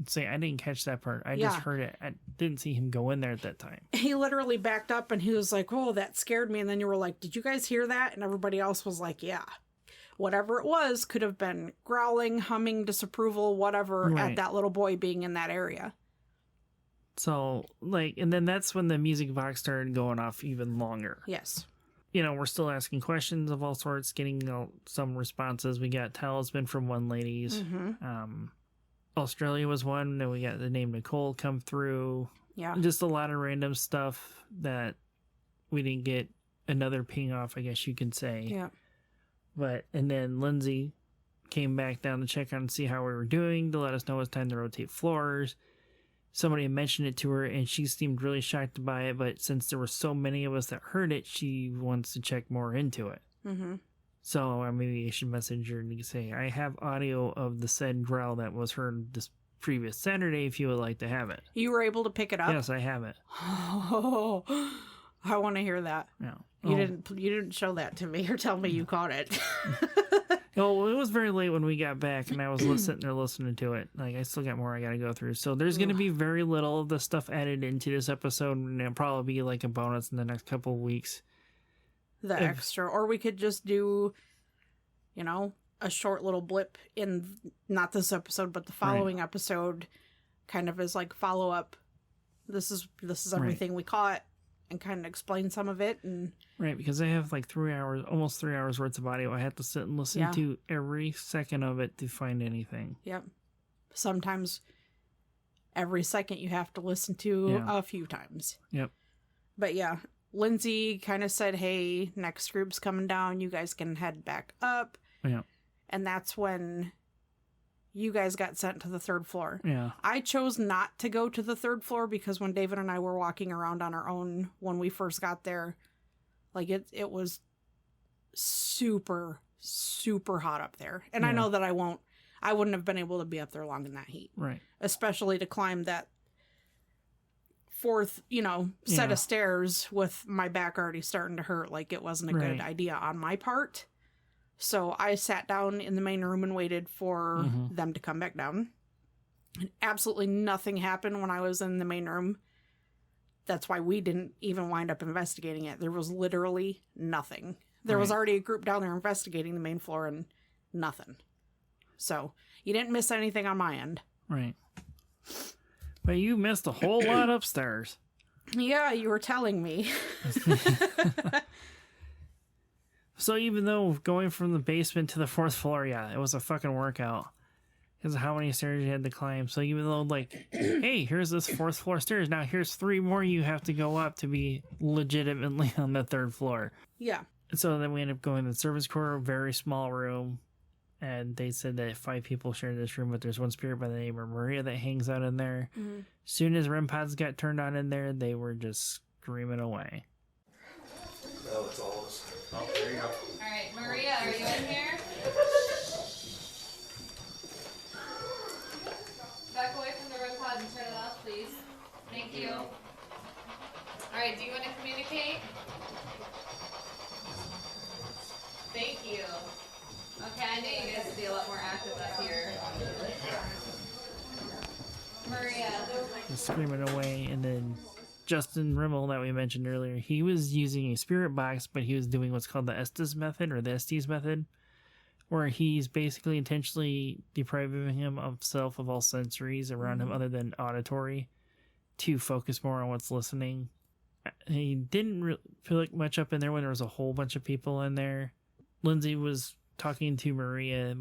say, I didn't catch that part. I just heard it. I didn't see him go in there at that time. He literally backed up and he was like, oh, that scared me. And then you were like, did you guys hear that? And everybody else was like, yeah. Whatever it was could have been growling, humming, disapproval, whatever, at that little boy being in that area. So, and then that's when the music box started going off even longer. Yes. You know, we're still asking questions of all sorts, getting some responses. We got talisman from one lady's. Mm-hmm. Australia was one. Then we got the name Nicole come through. Yeah. Just a lot of random stuff that we didn't get another ping off, I guess you could say. Yeah. And then Lindsay came back down to check on and see how we were doing, to let us know it's time to rotate floors. Somebody had mentioned it to her, and she seemed really shocked by it, but since there were so many of us that heard it, she wants to check more into it. Mm-hmm. So maybe I should message her and say, I have audio of the said growl that was heard this previous Saturday if you would like to have it. You were able to pick it up? Yes, I have it. Oh, I want to hear that. No. You didn't show that to me or tell me you caught it. Well, it was very late when we got back, and I was sitting there listening to it. Like, I still got more I got to go through. So there's going to be very little of the stuff added into this episode, and it'll probably be like a bonus in the next couple of weeks. Extra. Or we could just do, a short little blip in, not this episode, but the following episode, kind of as like follow-up. This is everything we caught, and kind of explain some of it. And Right, because I have like almost 3 hours worth of audio. I have to sit and listen to every second of it to find anything. Yep. Sometimes every second you have to listen to a few times. Yep. But yeah, Lindsay kind of said, hey, next group's coming down. You guys can head back up. Yeah. And that's when you guys got sent to the third floor. Yeah. I chose not to go to the third floor because when David and I were walking around on our own when we first got there, like it was super, super hot up there. And I know that I wouldn't have been able to be up there long in that heat. Right. Especially to climb that fourth, set of stairs with my back already starting to hurt. Like it wasn't a good idea on my part. So I sat down in the main room and waited for them to come back down. Absolutely nothing happened when I was in the main room. That's why we didn't even wind up investigating it. There was literally nothing. There was already a group down there investigating the main floor and nothing. So, you didn't miss anything on my end. Right. But you missed a whole lot upstairs. Yeah, you were telling me. So even though going from the basement to the 4th floor, yeah, it was a fucking workout. Because of how many stairs you had to climb. So even though, like, hey, here's this 4th floor stairs. Now here's 3 more you have to go up to be legitimately on the 3rd floor. Yeah. So then we ended up going to the service quarter, very small room. And they said that 5 people share this room, but there's one spirit by the name of Maria that hangs out in there. Mm-hmm. As soon as REM pods got turned on in there, they were just screaming away. No, it's all of us. Oh, there you go. All right, Maria, are you in here? Back away from the REM pod and turn it off, please. Thank you. All right, do you want to communicate? Thank you. Okay, I knew you guys would be a lot more active up here. Maria. Just screaming away, and then Justin Rimmel that we mentioned earlier, he was using a spirit box, but he was doing what's called the Estes method, or the Estes method, where he's basically intentionally depriving him of self of all sensories around him other than auditory to focus more on what's listening. He didn't really feel like much up in there when there was a whole bunch of people in there. Lindsay was talking to Maria.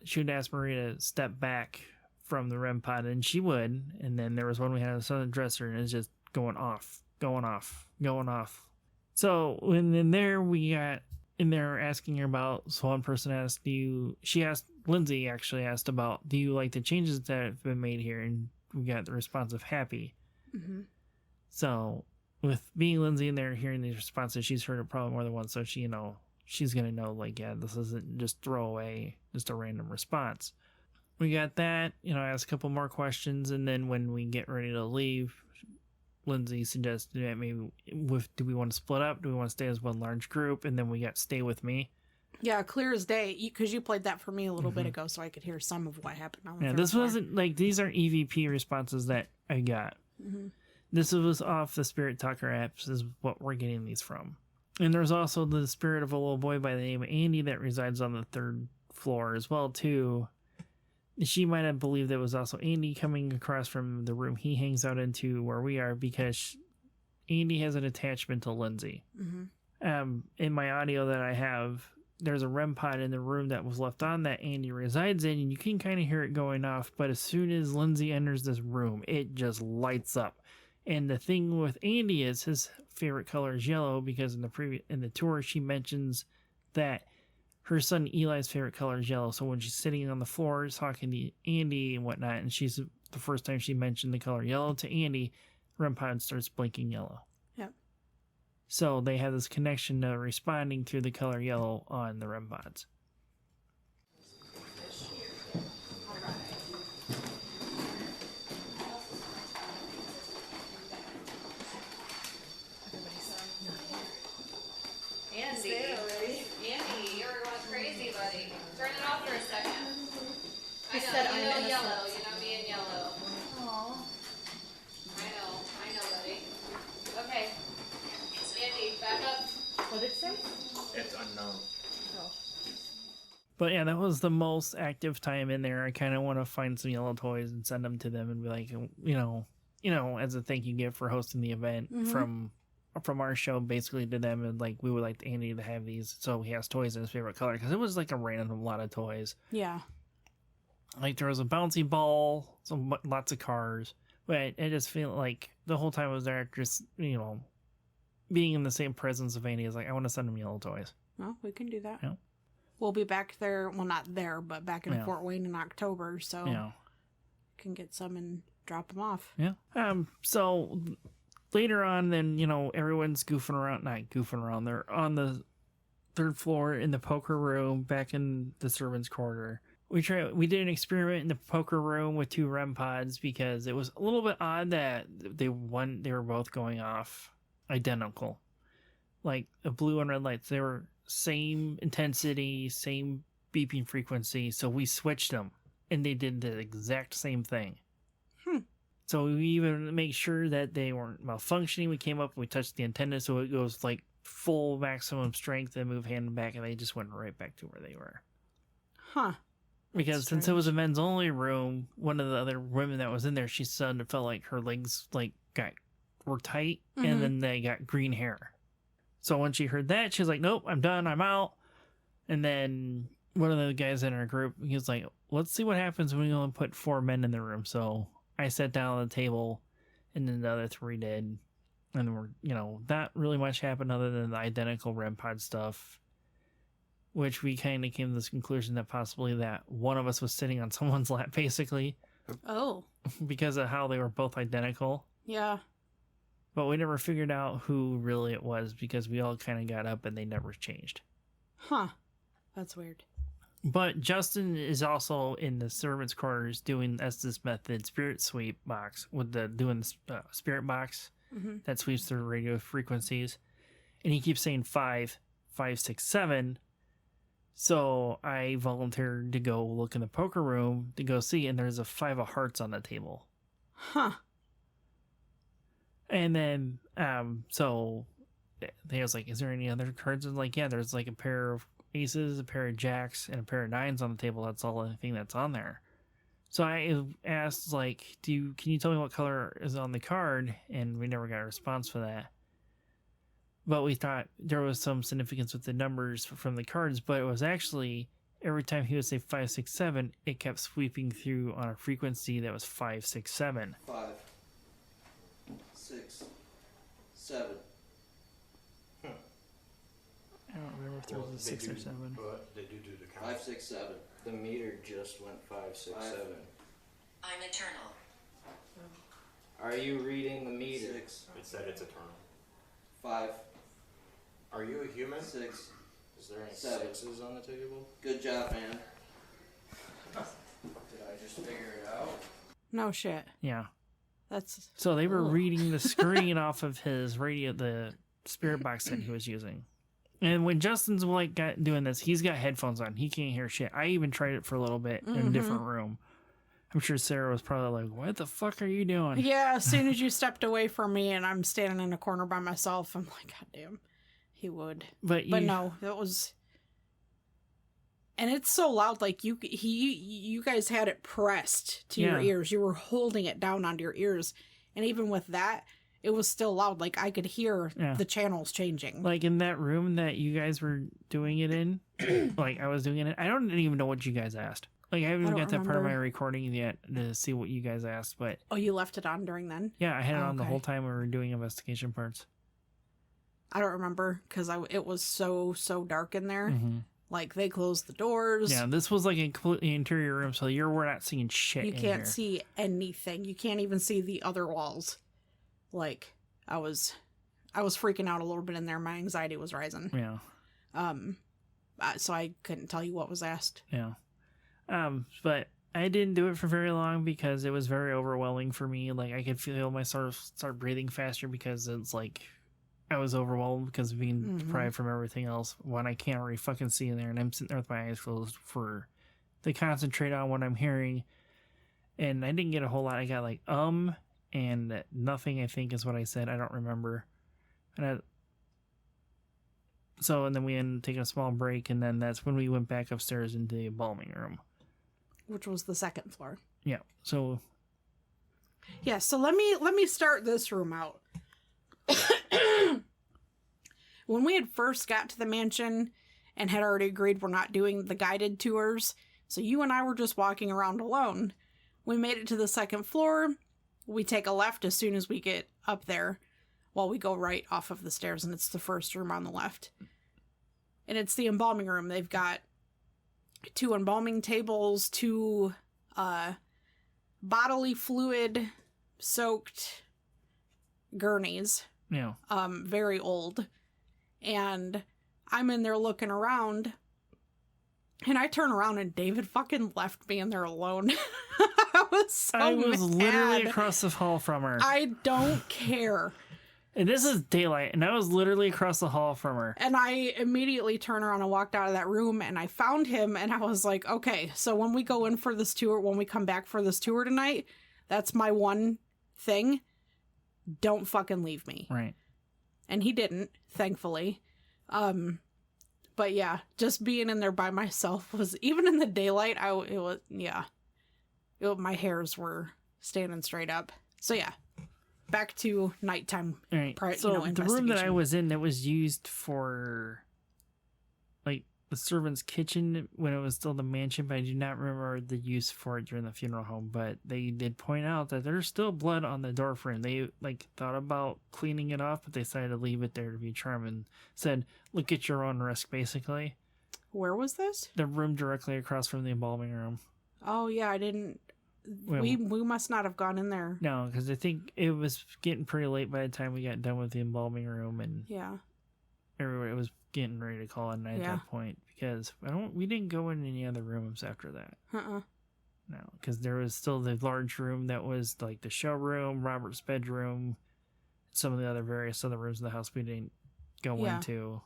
She would ask Maria to step back from the REM pod, and she would. And then there was one we had on the dresser, and it's just going off. So when in there, we got in there asking her about, so one person asked, Lindsay actually asked about, do you like the changes that have been made here? And we got the response of happy. Mm-hmm. So with being Lindsay in there, hearing these responses, she's heard it probably more than once. So she, she's going to know, like, yeah, this isn't just throwaway, just a random response. We got that, asked a couple more questions. And then when we get ready to leave, Lindsay suggested that maybe do we want to split up? Do we want to stay as one large group? And then we got stay with me. Yeah, clear as day, because you played that for me a little bit ago, so I could hear some of what happened on the third this floor. wasn't, like, these aren't EVP responses that I got. Mm-hmm. This was off the Spirit Talker apps is what we're getting these from. And there's also the spirit of a little boy by the name of Andy that resides on the 3rd floor as well, too. She might have believed that it was also Andy coming across from the room he hangs out into where we are, because Andy has an attachment to Lindsay. Mm-hmm. In my audio that I have, there's a REM pod in the room that was left on that Andy resides in, and you can kind of hear it going off, but as soon as Lindsay enters this room, it just lights up. And the thing with Andy is his favorite color is yellow, because in the tour she mentions that her son Eli's favorite color is yellow. So when she's sitting on the floor talking to Andy and whatnot, and the first time she mentioned the color yellow to Andy, REM pod starts blinking yellow. Yep. So they have this connection to responding through the color yellow on the REM pods. Andy, you're going crazy, buddy. Turn it off for a second. I know yellow. You know me in yellow. Aww. I know, buddy. Okay. Andy, back up. What did it say? It's unknown. But yeah, that was the most active time in there. I kind of want to find some yellow toys and send them to them and be like, as a thank you gift for hosting the event from our show, basically to them, and like we would like Andy to have these, so he has toys in his favorite color, because it was like a random lot of toys. Yeah, like there was a bouncy ball, lots of cars, but I just feel like the whole time I was there, just being in the same presence of Andy is like, I want to send him yellow toys. well, we can do that. Yeah. We'll be back there, well, not there, but back in Fort Wayne in October, so can get some and drop them off. Yeah. So later on, then, everyone's not goofing around. They're on the 3rd floor in the poker room, back in the servants' quarter. We did an experiment in the poker room with 2 REM pods, because it was a little bit odd that they were both going off identical. Like the blue and red lights, they were same intensity, same beeping frequency. So we switched them, and they did the exact same thing. So we even make sure that they weren't malfunctioning. We came up and we touched the antenna so it goes like full maximum strength and move hand and back, and they just went right back to where they were. Huh. Because since it was a men's only room, one of the other women that was in there, she said it felt like her legs were tight, and then they got green hair. So when she heard that, she was like, "Nope, I'm done. I'm out." And then one of the guys in our group, he was like, "Let's see what happens when we only put 4 men in the room." So I sat down on the table, and then the other 3 did, and we're not really much happened other than the identical REM pod stuff. Which we kind of came to this conclusion that possibly that one of us was sitting on someone's lap, basically. Oh. Because of how they were both identical. Yeah. But we never figured out who really it was because we all kind of got up and they never changed. Huh. That's weird. But Justin is also in the servants' quarters doing Estes Method spirit sweep box with doing the spirit box that sweeps through radio frequencies. And he keeps saying 5, 5, 6, 7. So I volunteered to go look in the poker room to go see, and there's a 5 of hearts on the table. Huh. And then, so they was like, "Is there any other cards?" And like, yeah, there's like a pair of aces, a pair of jacks, and a pair of 9s on the table. That's all the thing that's on there. So I asked, like, can you tell me what color is on the card? And we never got a response for that. But we thought there was some significance with the numbers from the cards, but it was actually every time he would say 5, 6, 7, it kept sweeping through on a frequency that was 5, 6, 7. 5, 6, 7. I don't remember if there was a 6 or 7. But they do the count. 5, 6, 7. The meter just went 5, 6, 7. I'm eternal. Are you reading the meter? 6. It said it's eternal. 5. Are you a human? 6. Is there any 7. 6s on the table? Good job, man. Did I just figure it out? No shit. Yeah. That's So they were reading the screen off of his radio, the spirit box that he was using. And when Justin's like doing this, he's got headphones on. He can't hear shit. I even tried it for a little bit in a different room. I'm sure Sarah was probably like, "What the fuck are you doing?" Yeah, as soon as you stepped away from me and I'm standing in a corner by myself, I'm like, God damn, he would. But no, it was... And it's so loud, like you guys had it pressed to your ears. You were holding it down onto your ears. And even with that, it was still loud. Like I could hear the channels changing. Like in that room that you guys were doing it in, like I was doing it in, I don't even know what you guys asked. Like I haven't even got that part of my recording yet to see what you guys asked, but... Oh, you left it on during then? Yeah, I had it on the whole time we were doing investigation parts. I don't remember, because it was so dark in there. Like, they closed the doors. Yeah, this was like a completely interior room, so we're not seeing shit You can't see anything. You can't even see the other walls. Like, I was freaking out a little bit in there. My anxiety was rising. Yeah. So I couldn't tell you what was asked. Yeah. But I didn't do it for very long because it was very overwhelming for me. Like I could feel myself start breathing faster because it's like I was overwhelmed because of being deprived from everything else when I can't really fucking see in there, and I'm sitting there with my eyes closed to concentrate on what I'm hearing. And I didn't get a whole lot. I got like and nothing, I think is what I said. I don't remember. And then we ended up taking a small break, and then that's when we went back upstairs into the embalming room, which was the 2nd floor. Yeah. So let me start this room out. When we had first got to the mansion and had already agreed we're not doing the guided tours, so you and I were just walking around alone. We made it to the 2nd floor. We take a left as soon as we get up there. Well, we go right off of the stairs, and it's the first room on the left. And it's the embalming room. They've got 2 embalming tables, 2 bodily fluid soaked gurneys. Yeah. Very old. And I'm in there looking around, and I turn around and David fucking left me in there alone. I was literally across the hall from her. I don't care. And this is daylight, and I was literally across the hall from her. And I immediately turned around and walked out of that room, and I found him, and I was like, okay, so when we go in for this tour, when we come back for this tour tonight, that's my one thing, don't fucking leave me. Right. And he didn't, thankfully. But yeah, just being in there by myself was, even in the daylight, my hairs were standing straight up. So yeah, back to nighttime. Right. So the room that I was in that was used for like the servant's kitchen when it was still the mansion, but I do not remember the use for it during the funeral home. But they did point out that there's still blood on the door frame. They like thought about cleaning it off, but they decided to leave it there to be charm and said, "Look at your own risk." Basically, where was this? The room directly across from the embalming room. Oh yeah, I didn't. We must not have gone in there. No, because I think it was getting pretty late by the time we got done with the embalming room, and yeah, everybody was getting ready to call it night at that point, because we didn't go in any other rooms after that. No, because there was still the large room that was like the show room, Robert's bedroom, some of the other various other rooms in the house we didn't go into.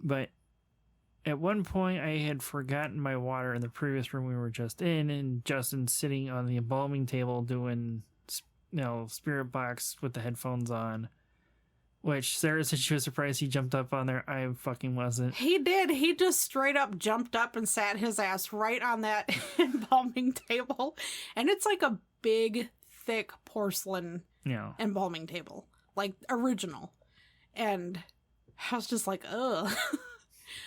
But at one point, I had forgotten my water in the previous room we were just in, and Justin's sitting on the embalming table doing, spirit box with the headphones on. Which Sarah said she was surprised he jumped up on there. I fucking wasn't. He did. He just straight up jumped up and sat his ass right on that embalming table. And it's like a big, thick porcelain embalming table. Like, original. And I was just like, ugh.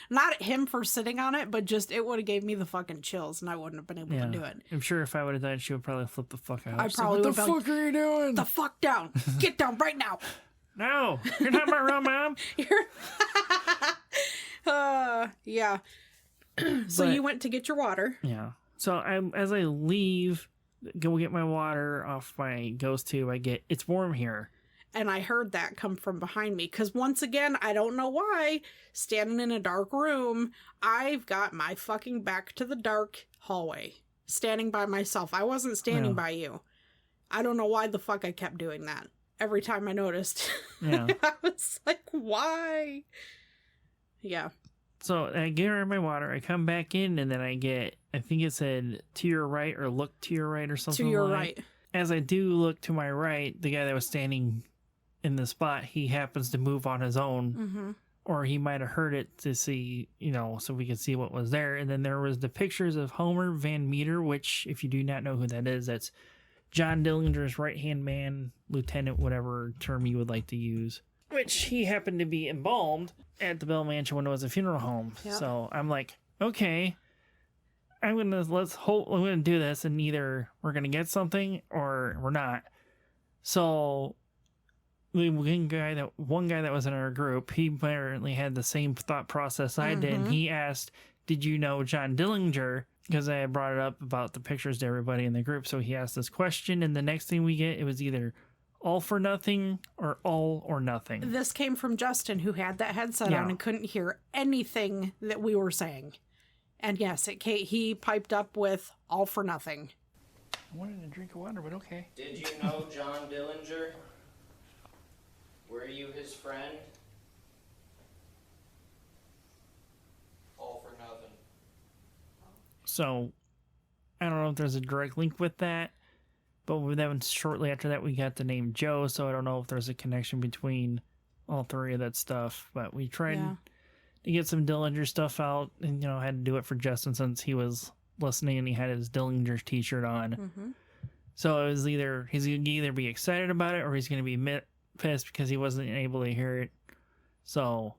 Not at him for sitting on it, but just it would have gave me the fucking chills, and I wouldn't have been able to do it. I'm sure if I would have done it, she would probably flip the fuck out. I probably would have. What the fuck are you doing? The fuck down. Get down right now. No, you're not my real mom. Yeah. So you went to get your water. Yeah. So as I leave, go get my water off my ghost tube, it's warm here. And I heard that come from behind me. Because once again, I don't know why, standing in a dark room, I've got my fucking back to the dark hallway. Standing by myself. I wasn't standing by you. I don't know why the fuck I kept doing that. Every time I noticed. Yeah. I was like, why? Yeah. So I get her my water. I come back in, and then I think it said to your right or look to your right or something. To your right. As I do look to my right, the guy that was standing in the spot, he happens to move on his own. Mm-hmm. Or he might have heard it to see, so we could see what was there. And then there was the pictures of Homer Van Meter, which, if you do not know who that is, that's John Dillinger's right-hand man, lieutenant, whatever term you would like to use. Which he happened to be embalmed at the Bell Mansion when it was a funeral home. Yep. So I'm like, okay, I'm gonna do this, and either we're gonna get something or we're not. So the one guy that was in our group, he apparently had the same thought process I did. And he asked, "Did you know John Dillinger?" Because I had brought it up about the pictures to everybody in the group. So he asked this question, and the next thing we get, it was either all for nothing or all or nothing. This came from Justin, who had that headset on and couldn't hear anything that we were saying. And yes, he piped up with all for nothing. I wanted a drink of water, but okay. Did you know John Dillinger? Were you his friend? All for nothing. So, I don't know if there's a direct link with that, but then shortly after that we got the name Joe, so I don't know if there's a connection between all three of that stuff, but we tried to get some Dillinger stuff out, and I had to do it for Justin since he was listening and he had his Dillinger t-shirt on. Mm-hmm. So it was he's going to either be excited about it or he's going to be pissed because he wasn't able to hear it. So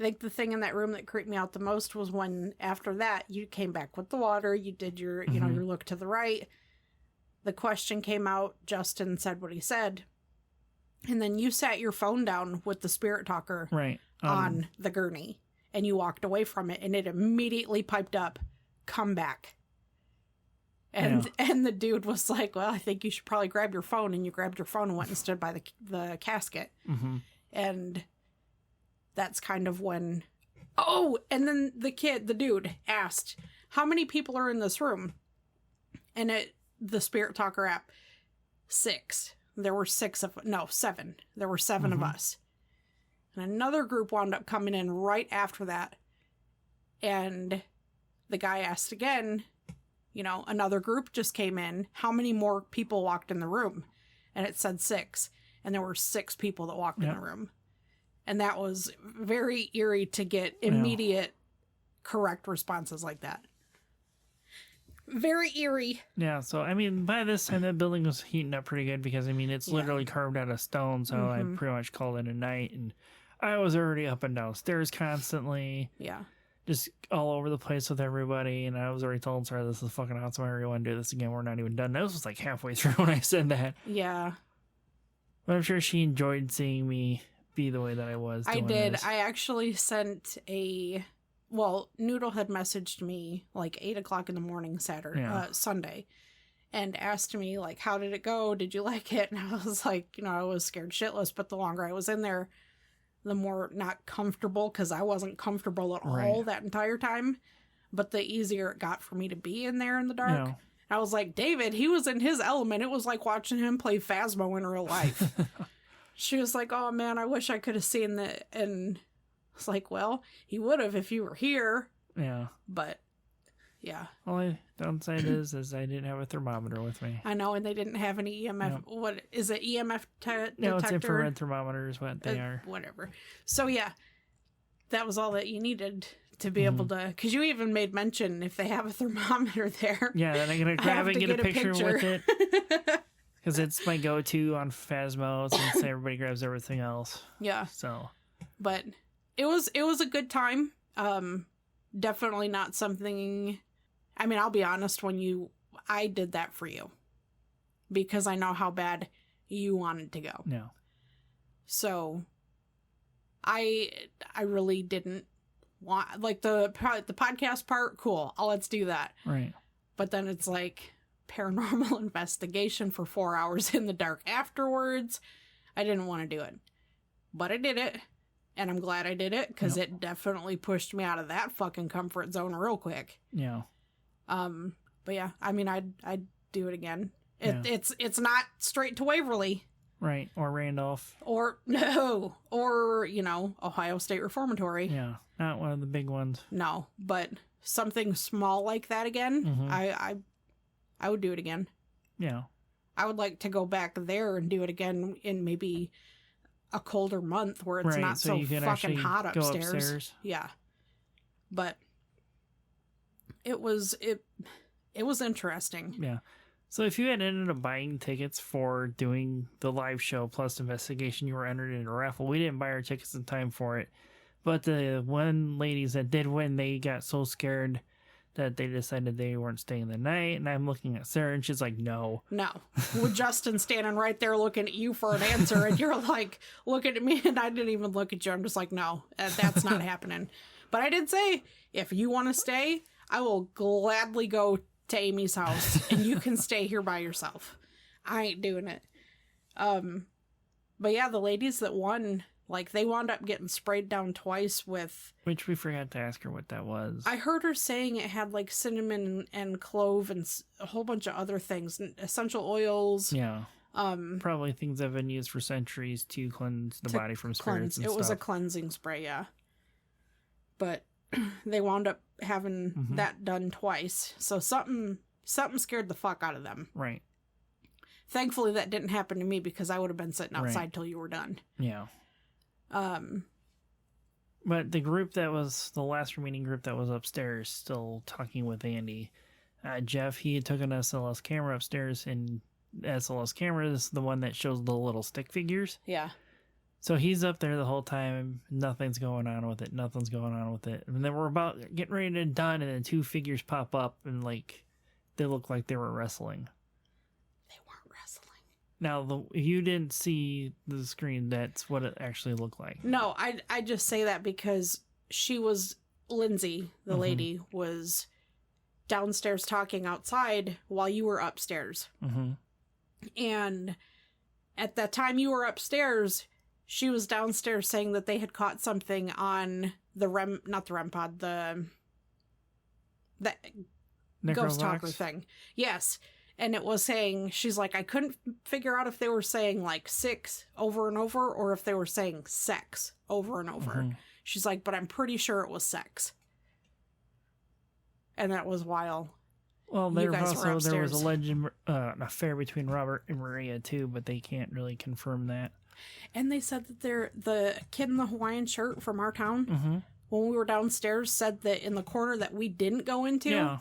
I think the thing in that room that creeped me out the most was when, after that, you came back with the water, you did your, your look to the right. The question came out, Justin said what he said, and then you sat your phone down with the spirit talker on the gurney, and you walked away from it, and it immediately piped up, "Come back." And the dude was like, "Well, I think you should probably grab your phone," and you grabbed your phone and went and stood by the casket. Mm-hmm. And that's kind of when... Oh! And then the dude asked, "How many people are in this room?" And the Spirit Talker app, 6. There were 7. There were 7 of us. And another group wound up coming in right after that. And the guy asked again, another group just came in. How many more people walked in the room? And it said 6. And there were 6 people that walked in the room. And that was very eerie to get immediate correct responses like that. Very eerie. Yeah, so, I mean, by this time, that building was heating up pretty good because, I mean, it's literally carved out of stone, so I pretty much called it a night, and I was already up and down stairs constantly. Yeah. Just all over the place with everybody, and I was already told, sorry, this is fucking awesome, I really want to do this again, we're not even done. That was like halfway through when I said that. Yeah. But I'm sure she enjoyed seeing me be the way that I was doing I did. this. I actually sent Noodle had messaged me like 8 o'clock in the morning Sunday, and asked me like, how did it go? Did you like it? And I was like, I was scared shitless, but the longer I was in there, the more not comfortable, because I wasn't comfortable at all that entire time, but the easier it got for me to be in there in the dark. Yeah. I was like, David, he was in his element. It was like watching him play Phasmo in real life. She was like, oh man, I wish I could have seen that. And I was like, well, he would have if you were here. Yeah. But yeah. Only downside is I didn't have a thermometer with me. I know, and they didn't have any EMF. Yep. What is it? EMF detector? No, it's infrared thermometers, what they are. Whatever. So yeah, that was all that you needed to be able to, because you even made mention if they have a thermometer there. Yeah, then I'm going to grab it and get a picture with it. Because it's my go-to on Phasmo since everybody grabs everything else. Yeah. So. But it was a good time. Definitely not something, I mean, I'll be honest, I did that for you. Because I know how bad you wanted to go. No. So I really didn't want, like, the podcast part, cool, let's do that. Right. But then it's like paranormal investigation for 4 hours in the dark afterwards. I didn't want to do it, but I did it, and I'm glad I did it, because it definitely pushed me out of that fucking comfort zone real quick. Yeah. But yeah, I mean, I'd do it again. It's not straight to Waverly. Right, or Randolph. Or Ohio State Reformatory. Yeah, not one of the big ones. No, but something small like that again, I would do it again. Yeah. I would like to go back there and do it again in maybe a colder month where it's not so fucking hot upstairs. Yeah. But it was interesting. Yeah. So if you had ended up buying tickets for doing the live show plus investigation, you were entered in a raffle. We didn't buy our tickets in time for it. But the one ladies that did win, they got so scared that they decided they weren't staying the night. And I'm looking at Sarah, and she's like, no. No. With Justin standing right there looking at you for an answer, and you're like, looking at me, and I didn't even look at you. I'm just like, no, that's not happening. But I did say, if you want to stay, I will gladly go to Amy's house, and you can stay here by yourself. I ain't doing it. But yeah, the ladies that won, like, they wound up getting sprayed down twice with... Which we forgot to ask her what that was. I heard her saying it had, like, cinnamon and clove and a whole bunch of other things. Essential oils. Yeah. Probably things that have been used for centuries to cleanse the body from spirits and stuff. It was a cleansing spray, yeah. But they wound up having that done twice. So something scared the fuck out of them. Right. Thankfully, that didn't happen to me, because I would have been sitting outside till you were done. Yeah. But the group that was the last remaining group that was upstairs, still talking with Andy, Jeff, he had took an SLS camera upstairs, and SLS camera is the one that shows the little stick figures. Yeah. So he's up there the whole time. Nothing's going on with it. And then we're about getting ready to done, and then 2 figures pop up, and like they look like they were wrestling. They weren't wrestling. Now, you didn't see the screen. That's what it actually looked like. No, I just say that because Lindsay, the lady, was downstairs talking outside while you were upstairs. And at that time you were upstairs, she was downstairs saying that they had caught something on the not the REM pod, the ghost talker thing. Yes. And it was saying, she's like, I couldn't figure out if they were saying like 6 over and over, or if they were saying sex over and over. She's like, but I'm pretty sure it was sex. And that was while Well, You there guys were was upstairs. a legend, an affair between Robert and Maria too, but they can't really confirm that. And they said that the kid in the Hawaiian shirt from our town, Mm-hmm. when we were downstairs, said that in the corner that we didn't go into, Yeah,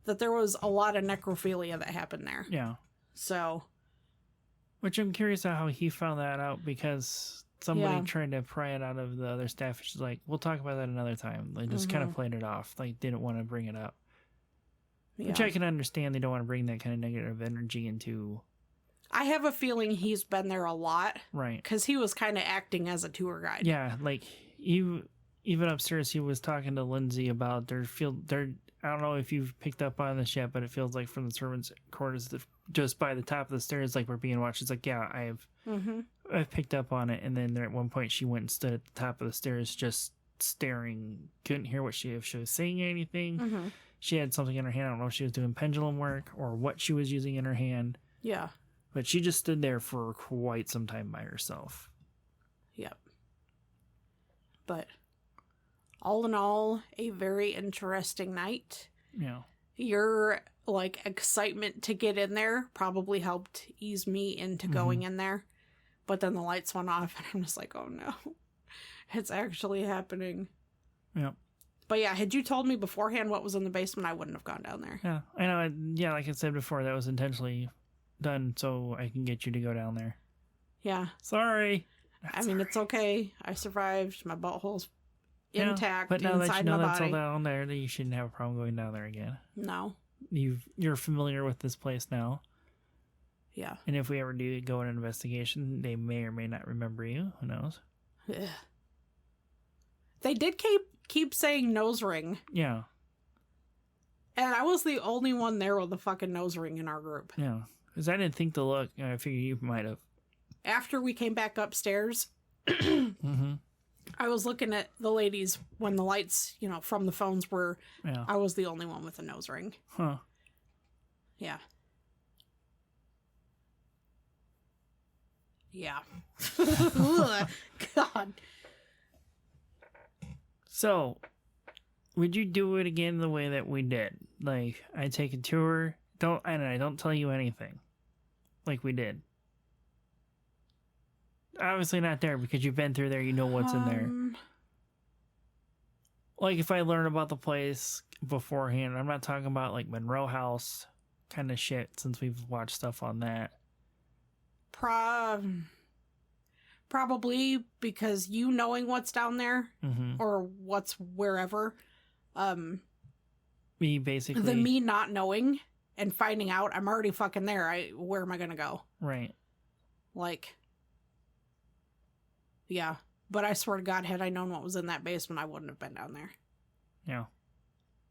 that there was a lot of necrophilia that happened there. yeah. So, Which I'm curious on how he found that out, because somebody Yeah. tried to pry it out of the other staff. She's like, "We'll talk about that another time." They just kind of played it off, like didn't want to bring it up. yeah. Which I can understand. They don't want to bring that kind of negative energy into. I have a feeling he's been there a lot Right. because he was kind of acting as a tour guide. Yeah, like even upstairs, he was talking to Lindsay about their. I don't know if you've picked up on this yet, but it feels like from the servants' quarters, just by the top of the stairs, like we're being watched. It's like, yeah, I've picked up on it. And then there, at one point, she went and stood at the top of the stairs, just staring. Couldn't hear if she was saying anything. She had something in her hand. I don't know if she was doing pendulum work or what she was using in her hand. Yeah. But she just stood there for quite some time by herself. Yep. But all in all, a very interesting night. Yeah. Your like excitement to get in there probably helped ease me into going in there. But then the lights went off and I'm just like, oh no. It's actually happening. Yep. But yeah, had you told me beforehand what was in the basement, I wouldn't have gone down there. Yeah. I know. Yeah, like I said before, that was intentionally done so I can get you to go down there. Yeah. Sorry. I mean, it's okay. I survived. My butthole's Yeah, intact but now that you inside know my that's all body. down there, then you shouldn't have a problem going down there again. No. You're familiar with this place now, Yeah. and if we ever do go on an investigation, they may or may not remember you. Who knows? Ugh. They did keep saying nose ring, Yeah, and I was the only one there with a fucking nose ring in our group. yeah. Because I didn't think to look. I figured you might have. After we came back upstairs, Mm-hmm. I was looking at the ladies when the lights, from the phones were. Yeah. I was the only one with a nose ring. Huh. Yeah. Yeah. Ugh, God. So, would you do it again the way that we did? Like, I take a tour, I don't tell you anything, like we did. Obviously not there because you've been through there. You know what's in there. Like if I learn about the place beforehand, I'm not talking about like Monroe House kind of shit since we've watched stuff on that. Probably because you knowing what's down there Mm-hmm. or what's wherever. Me basically. The me not knowing and finding out I'm already fucking there. Where am I gonna go? Right. Like, yeah. But I swear to God, had I known what was in that basement, I wouldn't have been down there. Yeah.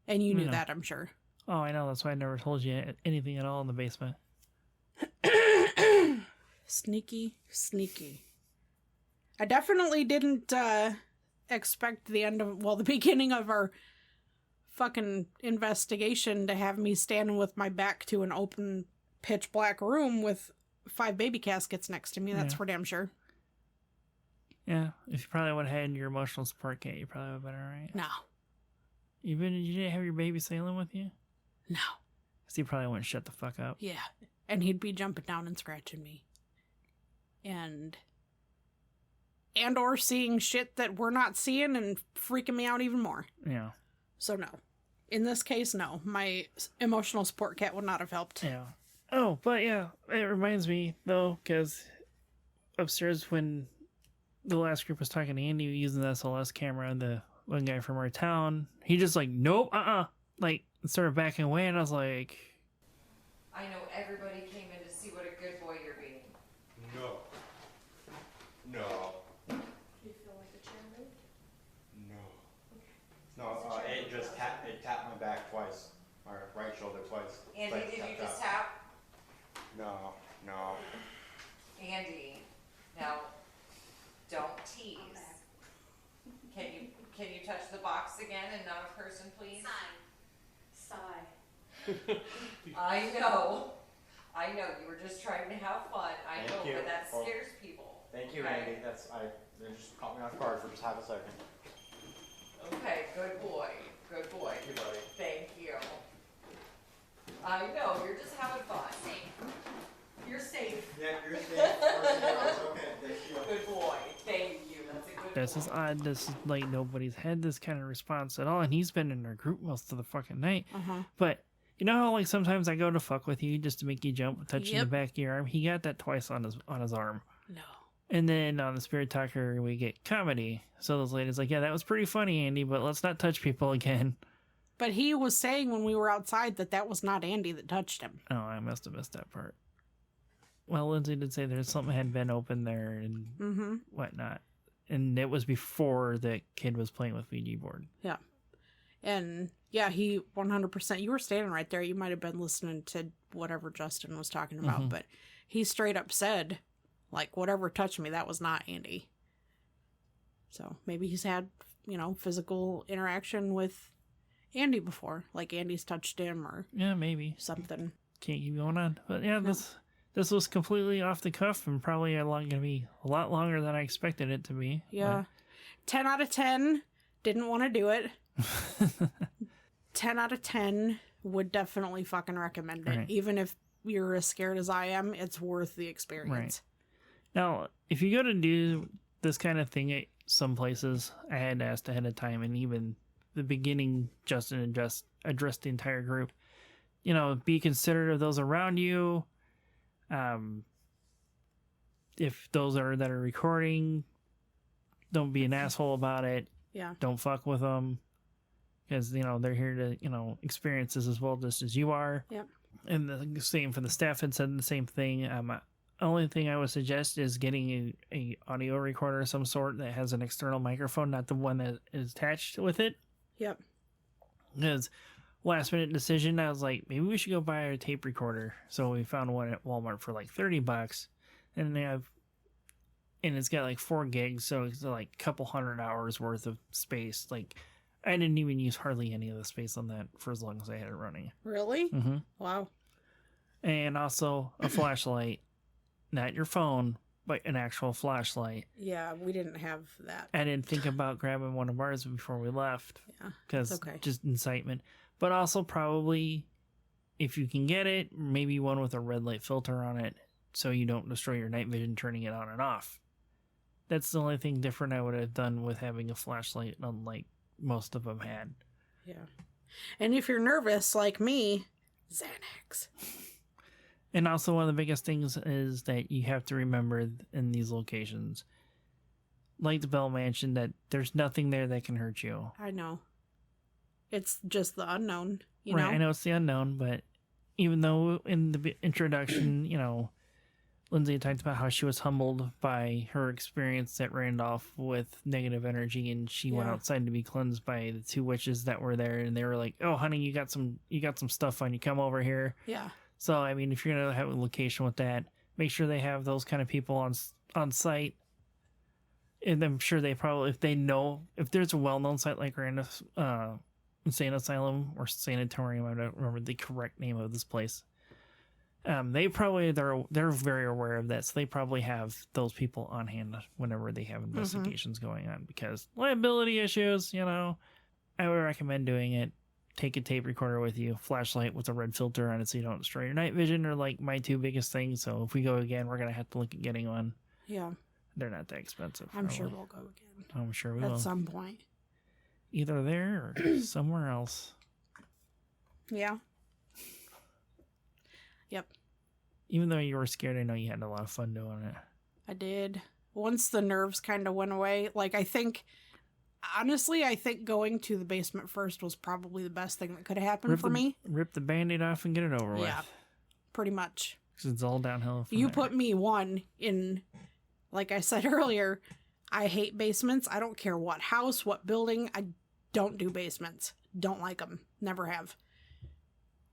And you knew Yeah. that, I'm sure. Oh, I know. That's why I never told you anything at all in the basement. Sneaky. I definitely didn't expect the beginning of our fucking investigation to have me standing with my back to an open pitch black room with 5 baby caskets next to me. That's Yeah. for damn sure. Yeah. If you probably would have had your emotional support kit, you probably would have been alright. No. You didn't have your baby sailing with you? No. So you probably wouldn't shut the fuck up. Yeah. And he'd be jumping down and scratching me. And or seeing shit that we're not seeing and freaking me out even more. Yeah. So no. In this case, no. My emotional support cat would not have helped. Yeah. Oh, but yeah, it reminds me though, because upstairs when the last group was talking to Andy using the SLS camera, the one guy from our town, he just like, nope, like started backing away, and I was like, I know everybody came in to see what a good boy you're being. No. You feel like the chair moved? No, it just tapped my back twice, my right shoulder twice. Andy, Like, did you tapped just out. tap? No. Andy, now, don't tease. Can you touch the box again and not a person, please? Sigh. I know, you were just trying to have fun, I Thank know, you. but that Oh. scares people. Thank you, Okay? Andy. It just caught me off guard for just half a second. Okay, good boy, Thank you, buddy. thank you. I know, you're just having fun. You're safe. Yeah, you're safe. Okay, thank you. Good boy. Thank you. That's a good This boy. is odd. This is like nobody's had this kind of response at all, and he's been in our group most of the fucking night. But you know how like sometimes I go to fuck with you just to make you jump, touching the back of your arm. He got that twice on his arm. No. And then on the Spirit Talker we get comedy. So those ladies like, yeah, that was pretty funny, Andy, but let's not touch people again. But he was saying when we were outside that was not Andy that touched him. Oh, I must have missed that part. Well, Lindsay did say there's something had been open there and whatnot. And it was before the kid was playing with Ouija board. Yeah. And yeah, he 100%, you were standing right there. You might have been listening to whatever Justin was talking about, but he straight up said, like, whatever touched me, that was not Andy. So maybe he's had, physical interaction with Andy before. Like Andy's touched him or Yeah, maybe. something. Can't keep going on. But yeah, this was completely off the cuff and probably going to be a lot longer than I expected it to be. Yeah. 10 out of 10. Didn't want to do it. 10 out of 10 would definitely fucking recommend it. Right. Even if you're as scared as I am, it's worth the experience. Right. Now, if you go to do this kind of thing at some places, I had asked ahead of time, and even the beginning, Justin addressed the entire group. Be considerate of those around you. If those that are recording, don't be an asshole about it. Yeah. Don't fuck with them. Because, they're here to, experience this as well just as you are. Yep. And the same for the staff had said the same thing. Only thing I would suggest is getting a audio recorder of some sort that has an external microphone, not the one that is attached with it. Yep. Because last minute decision, I was like, maybe we should go buy a tape recorder. So we found one at Walmart for like $30, and it's got like 4 gigs, so it's like a couple 100 hours worth of space. Like, I didn't even use hardly any of the space on that for as long as I had it running. Really? Mm-hmm. Wow. And also a flashlight, not your phone, but an actual flashlight. Yeah, we didn't have that. I didn't think about grabbing one of ours before we left. Yeah, because okay. Just incitement. But also probably, if you can get it, maybe one with a red light filter on it, so you don't destroy your night vision turning it on and off. That's the only thing different I would have done with having a flashlight, unlike most of them had. Yeah. And if you're nervous like me, Xanax. And also one of the biggest things is that you have to remember in these locations, like the Bell Mansion, that there's nothing there that can hurt you. I know. It's just the unknown, Right, I know it's the unknown, but even though in the introduction, Lindsay talked about how she was humbled by her experience at Randolph with negative energy, and she went outside to be cleansed by the 2 witches that were there, and they were like, "Oh, honey, you got some stuff on you. Come over here." Yeah. So, I mean, if you're gonna have a location with that, make sure they have those kind of people on site. And I'm sure they probably, if there's a well-known site like Randolph Insane Asylum or Sanatorium, I don't remember the correct name of this place. They're very aware of that, so they probably have those people on hand whenever they have investigations going on, because liability issues, I would recommend doing it. Take a tape recorder with you, flashlight with a red filter on it so you don't destroy your night vision, are like my 2 biggest things. So if we go again, we're going to have to look at getting one. Yeah. They're not that expensive. I'm sure we'll go again. I'm sure we will. At some point. Either there or somewhere else. Yeah. Yep. Even though you were scared, I know you had a lot of fun doing it. I did. Once the nerves kind of went away, honestly, I think going to the basement first was probably the best thing that could have happened for me. Rip the Band-Aid off and get it over with. Yeah, pretty much. Because it's all downhill from You there. put me in, like I said earlier, I hate basements. I don't care what house, what building. I don't do basements. Don't like them. Never have.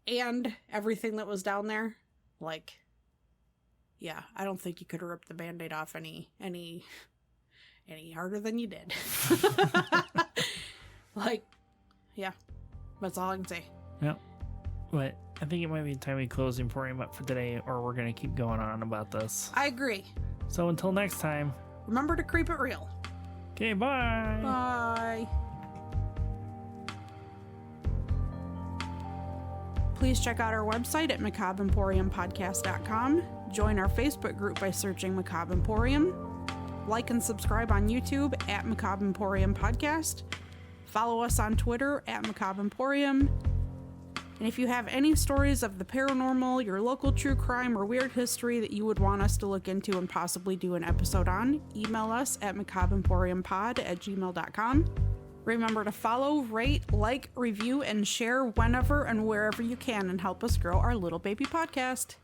And everything that was down there, I don't think you could have ripped the Band-Aid off any harder than you did. That's all I can say. Yep. But I think it might be time we close the Emporium up for today, or we're going to keep going on about this. I agree. So until next time. Remember to creep it real. Okay, bye. Bye. Please check out our website at macabreemporiumpodcast.com. Join our Facebook group by searching Macabre Emporium. Like and subscribe on YouTube at Macabre Emporium Podcast. Follow us on Twitter at Macabre Emporium. And if you have any stories of the paranormal, your local true crime, or weird history that you would want us to look into and possibly do an episode on, email us at macabreemporiumpod@gmail.com. Remember to follow, rate, like, review, and share whenever and wherever you can and help us grow our little baby podcast.